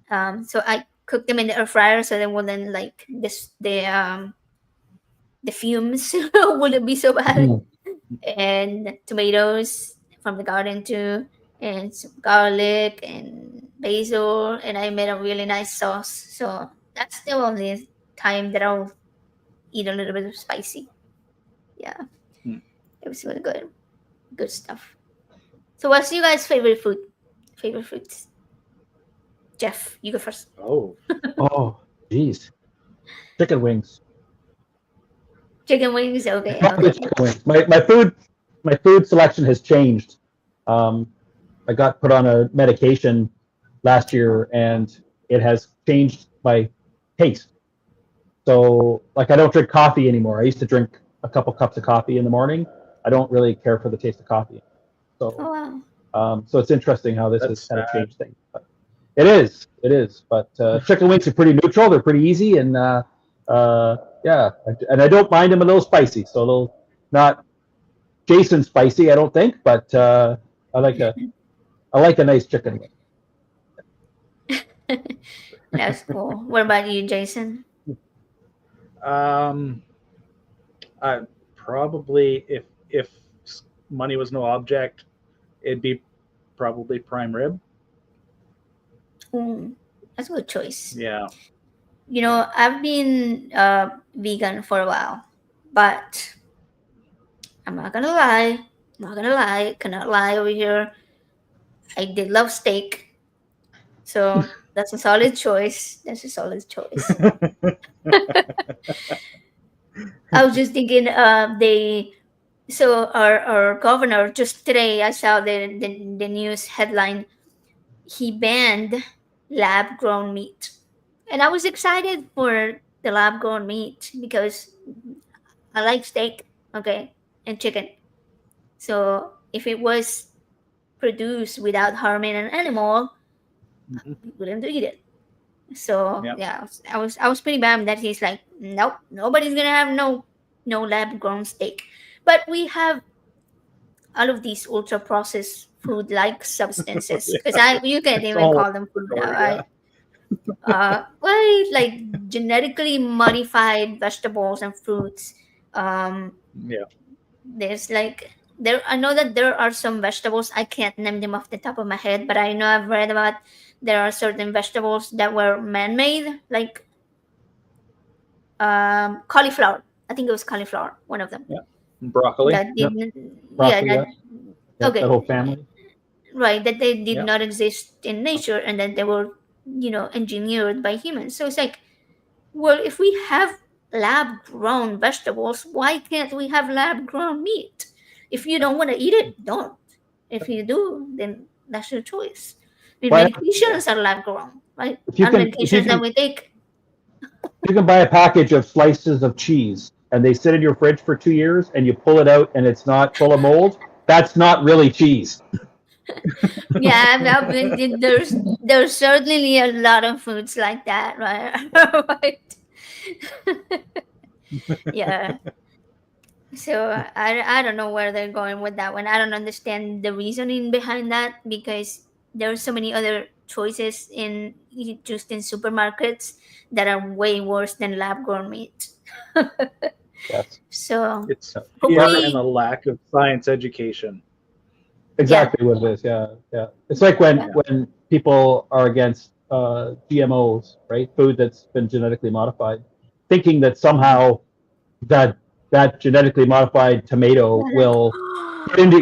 So I cooked them in the air fryer, so they wouldn't like this the fumes wouldn't be so bad. And tomatoes from the garden too, and some garlic and basil, and I made a really nice sauce. So that's the only time that I'll eat a little bit of spicy. Yeah, Hmm. it was really good. Good stuff. So what's your guys' favorite food? Favorite foods? Jeff, you go first. Oh, Oh, geez. Chicken wings. Chicken wings, okay, Probably okay. chicken wings. My food selection has changed. I got put on a medication last year, and it has changed my taste. So, like, I don't drink coffee anymore. I used to drink a couple cups of coffee in the morning. I don't really care for the taste of coffee. Oh So, wow. so it's interesting how this that's has kind of sad. changed things. But it is. But chicken wings are pretty neutral. They're pretty easy, and yeah, and I don't mind them a little spicy. So a little not Jason spicy, I don't think, but I like a nice chicken wing. That's cool. What about you, Jason? Um, I probably if money was no object, it'd be probably prime rib. Ooh, that's a good choice. Yeah. You know, I've been vegan for a while, but I'm not gonna lie. Not gonna lie. Cannot lie over here. I did love steak, so that's a solid choice. That's a solid choice. I was just thinking, our governor just today. I saw the news headline. He banned lab grown meat, and I was excited for the lab grown meat because I like steak, okay, and chicken. So if it was produced without harming an animal, Mhm. we wouldn't eat it. So Yep. yeah, I was pretty bummed that he's like, nope, nobody's gonna have no lab grown steak. But we have all of these ultra processed food like substances because I you can't It's even all call them food now, story. right? Yeah. Well, like genetically modified vegetables and fruits. Yeah. There's like there I know that there are some vegetables, I can't name them off the top of my head, but I know I've read about there are certain vegetables that were man-made, like cauliflower. I think it was cauliflower, one of them. Yeah. Broccoli. That Yep. didn't, yeah, Broccoli, that yeah. Yep. That okay, whole family. right, that they did Yeah. not exist in nature and that they were, engineered by humans. So it's like, well, if we have lab grown vegetables, why can't we have lab grown meat? If you don't want to eat it, don't. If you do, then that's your choice. I mean, Why Yeah. medications are lab grown, right? if you All can if you medications that can we take. you can buy a package of slices of cheese and they sit in your fridge for 2 years and you pull it out and it's not full of mold, that's not really cheese. Yeah, well, there's certainly a lot of foods like that, right? Right. Yeah. So I don't know where they're going with that one. I don't understand the reasoning behind that because there are so many other choices just in supermarkets that are way worse than lab grown meat. Yes. So It's fear Yeah. and hopefully, a lack of science education. yeah, Exactly what it is. Yeah, yeah. It's like when yeah, when people are against GMOs, right? Food that's been genetically modified, thinking that somehow that that genetically modified tomato yeah, like, will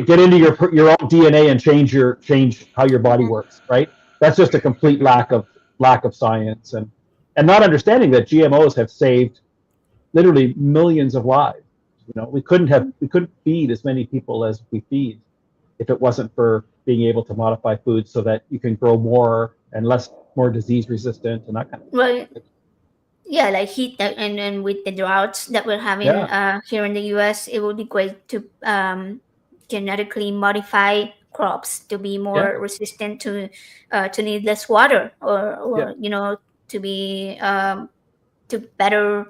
get into your own DNA and change how your body works, right? That's just a complete lack of science and not understanding that GMOs have saved literally millions of lives. We couldn't feed as many people as we feed if it wasn't for being able to modify food so that you can grow more disease resistant and that kind of well, thing. yeah, like heat and with the droughts that we're having Yeah, here in the U.S., it would be great to genetically modify crops to be yeah, more resistant to need less water yeah, or to be to better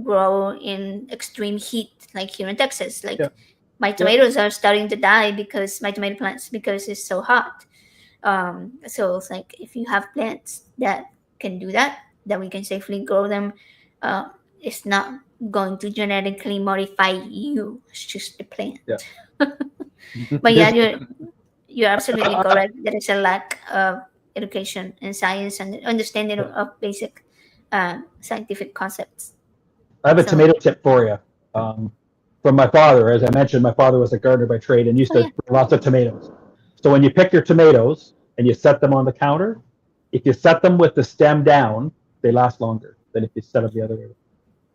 grow in extreme heat like here in Texas. yeah, Like my yeah. tomatoes are starting to die because my tomato plants because it's so hot. So it's like if you have plants that can do that, that we can safely grow them. Uh, it's not going to genetically modify you. It's just the plant. Yeah. But yeah, There's you're absolutely I correct. There is a lack of education and science and understanding of basic scientific concepts. have a So tomato tip for you. Um, from my father. As I mentioned, my father was a gardener by trade and used to grow lots of tomatoes. So when you pick your tomatoes and you set them on the counter, if you set them with the stem down, they last longer than if you set them the other way.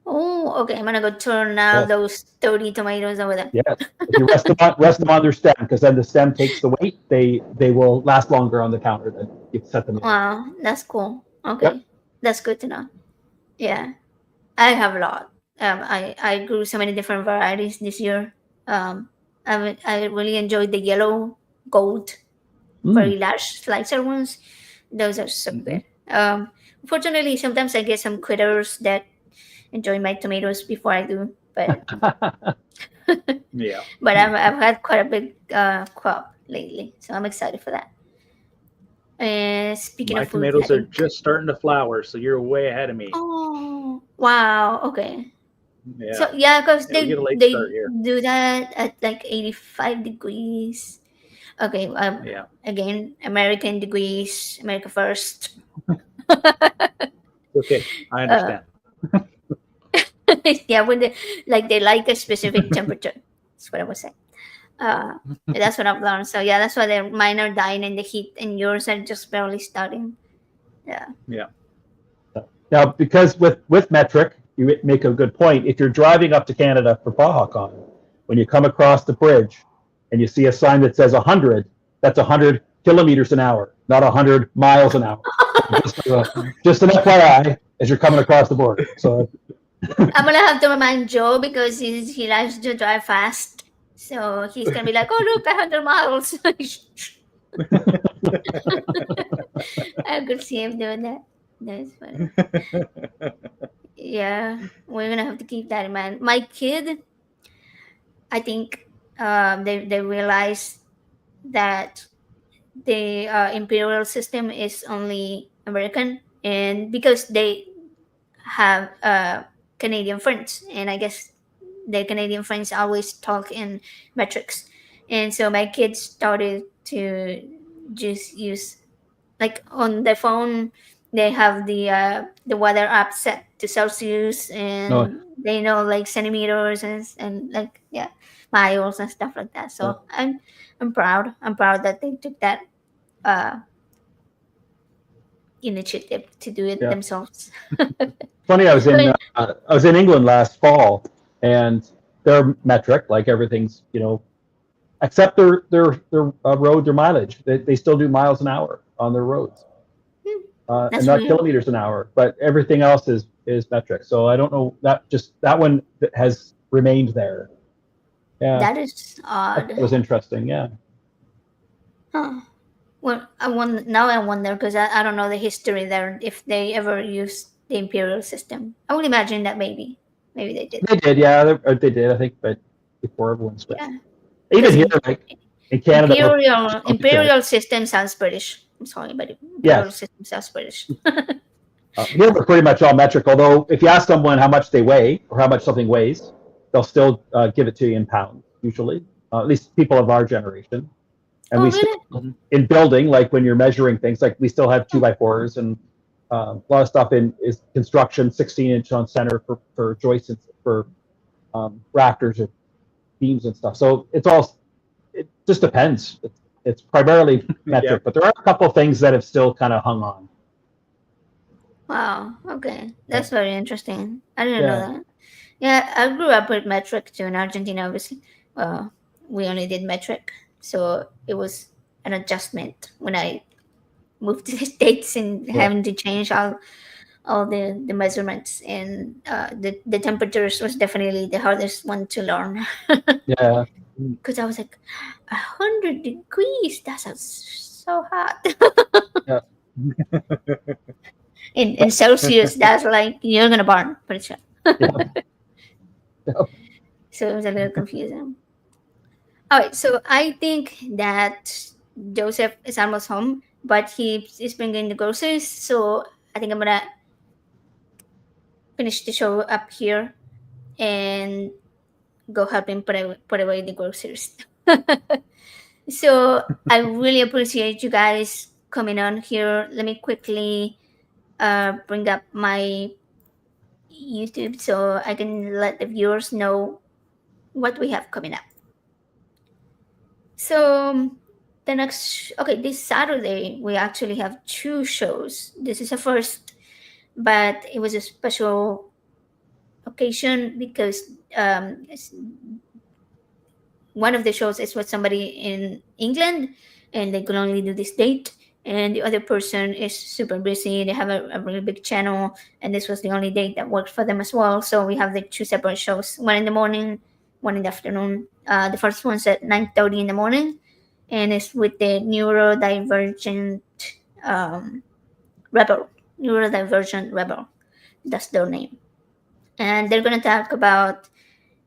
Oh, okay. I'm gonna go turn now Yes. those 30 tomatoes over there. Yes. If you rest them on their stem, because then the stem takes the weight, they will last longer on the counter than if you set them. Wow, that's cool. Okay, Yep. that's good to know. Yeah, I have a lot. I grew so many different varieties this year. I really enjoyed the yellow gold, very large slicer ones. Those are so good. Unfortunately, sometimes I get some critters that enjoy my tomatoes before I do, but Yeah. but I've had quite a big crop lately, so I'm excited for that. Speaking My of food, I tomatoes are think. just starting to flower, so you're way ahead of me. Oh wow! Okay. Yeah. So yeah, because Yeah, we get a late they start here. do that at like 85 degrees. Okay. Yeah. Again, American degrees, America first. Okay, I understand. Yeah, when they like a specific temperature. That's what I was saying. That's what I've learned. So yeah, that's why mine are dying in the heat, and yours are just barely starting. Yeah. Yeah. Now, because with metric, you make a good point. If you're driving up to Canada for BAHACON, when you come across the bridge and you see a sign that says 100, that's 100 kilometers an hour, not 100 miles an hour. Just an FYI as you're coming across the border. So I'm gonna have to remind Joe because he likes to drive fast. So he's gonna be like, "Oh look, 100 miles." I could see him doing that. That's funny. Yeah, we're gonna have to keep that in mind. My kid, I think, they realize that the imperial system is only American, and because they have Canadian friends, and I guess the Canadian friends always talk in metrics, and so my kids started to just use, like, on the phone. They have the weather app set to Celsius, and they know like centimeters and like miles and stuff like that. So I'm proud. I'm proud that they took that uh, initiative to do it themselves. funny, I was in England last fall, and their metric, like everything's, except their road, their mileage, they still do miles an hour on their roads, and not kilometers an hour, but everything else is metric. So I don't know, that one has remained there. Yeah, that is odd. It was interesting. Yeah. Huh. Well, I wonder because I don't know the history there, if they ever used the imperial system. I would imagine that maybe they did. They did, yeah, they did. I think, but before everyone switched. Yeah. Even here, like in Canada, imperial system sounds British. I'm sorry, but imperial system sounds British. Here we're pretty much all metric. Although if you ask someone how much they weigh or how much something weighs, they'll still give it to you in pounds. Usually, at least people of our generation. And we really? still, in building, like when you're measuring things, like we still have 2x4s and a lot of stuff is construction, 16-inch on center for joists and for rafters or beams and stuff. So it just depends. It's primarily metric, but there are a couple of things that have still kind of hung on. Wow. Okay, that's very interesting. I didn't know that. Yeah, I grew up with metric too in Argentina. Obviously, we only did metric, so it was an adjustment when I moved to the States and having to change all the measurements, and the temperatures was definitely the hardest one to learn. Yeah. Because I was like, 100 degrees. That sounds so hot. Yeah. In Celsius, that's like you're gonna burn, pretty sure. So it was a little confusing. All right, so I think that Joseph is almost home, but he's bringing the groceries. So I think I'm gonna finish the show up here and go help him put away the groceries. So I really appreciate you guys coming on here. Let me quickly bring up my YouTube so I can let the viewers know what we have coming up. So this Saturday we actually have 2 shows. This is a first, but it was a special occasion because one of the shows is with somebody in England, and they could only do this date. And the other person is super busy. They have a really big channel, and this was the only date that worked for them as well. So we have the 2 separate shows: one in the morning, one in the afternoon. The first one's at 9:30 in the morning, and it's with the neurodivergent rebel. That's their name, and they're gonna talk about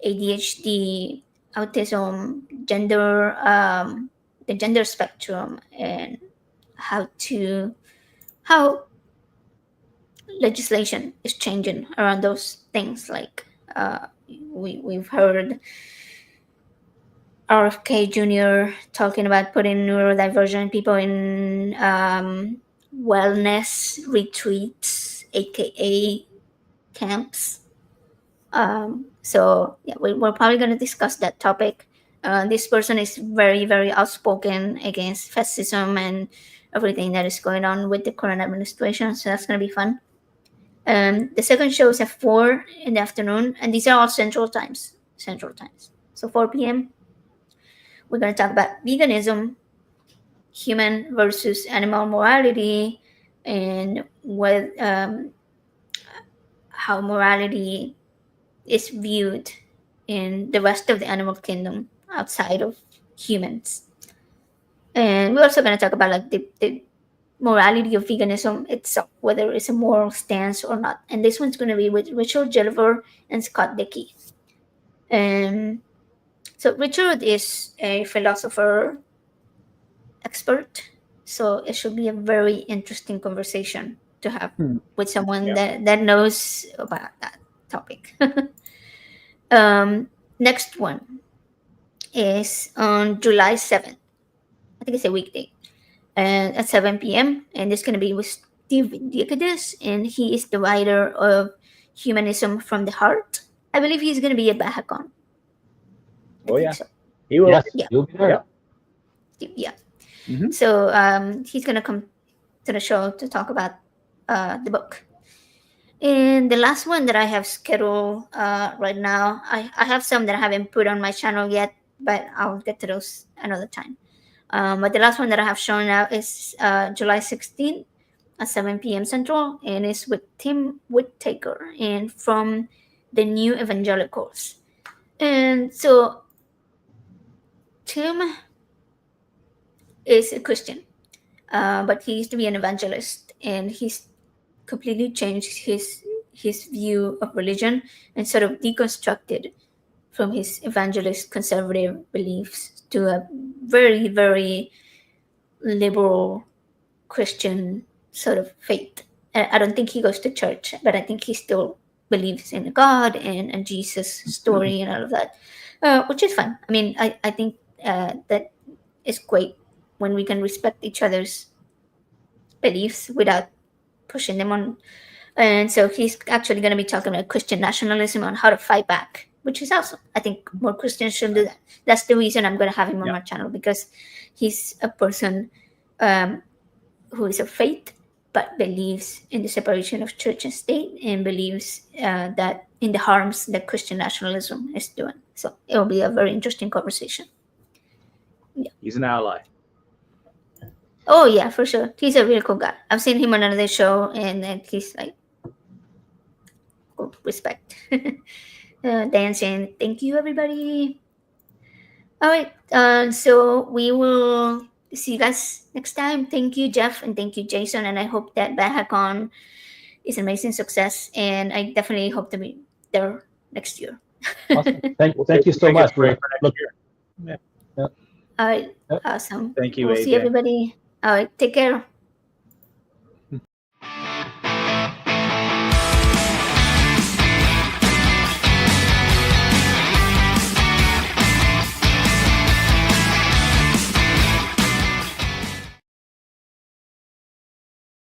ADHD, autism, gender, the gender spectrum, and how legislation is changing around those things. Like we've heard RFK Jr. talking about putting neurodivergent people in wellness retreats, aka camps. So yeah, we're probably going to discuss that topic. This person is very, very outspoken against fascism and everything that is going on with the current administration. So that's going to be fun. The second show is at 4 in the afternoon, and these are all Central times. So 4 p.m. We're going to talk about veganism, human versus animal morality, and how morality is viewed in the rest of the animal kingdom outside of humans. And we're also going to talk about like the morality of veganism itself, whether it's a moral stance or not. And this one's going to be with Richard Gilliver and Scott Dickey. So Richard is a philosopher expert, so it should be a very interesting conversation to have with someone that knows about that topic. Next one is on July 7th. I think it's a weekday, and at 7 p.m. And it's going to be with Steve Dickides, and he is the writer of Humanism from the Heart. I believe he's going to be at BAHACON. Oh, yeah. So. He will. Yes, Yeah. you'll be there. Yeah. Mm-hmm. So he's going to come to the show to talk about the book. And the last one that I have scheduled right now, I have some that I haven't put on my channel yet, but I'll get to those another time. But the last one that I have shown now is July 16th at 7 p.m. Central, and it's with Tim Whittaker and from the New Evangelicals. And so Tim is a Christian, but he used to be an evangelist, and he's completely changed his view of religion and sort of deconstructed from his evangelist conservative beliefs to a very, very liberal Christian sort of faith. I don't think he goes to church, but I think he still believes in God and Jesus' story and all of that, which is fun. I mean, I think that is great when we can respect each other's beliefs without pushing them on. And so he's actually going to be talking about Christian nationalism on how to fight back, which is awesome. I think more Christians should do that. That's the reason I'm going to have him on my channel, because he's a person who is of faith but believes in the separation of church and state, and believes that in the harms that Christian nationalism is doing. So it will be a very interesting conversation. Yeah. He's an ally. Oh yeah, for sure. He's a really cool guy. I've seen him on another show, and he's like, cool, respect. Dan saying, thank you, everybody. All right, so we will see you guys next time. Thank you, Jeff, and thank you, Jason. And I hope that BAHACON is an amazing success, and I definitely hope to be there next year. Awesome. Thank you so much. Look, All right, awesome. Thank you, We'll see AJ. everybody. All right, take care.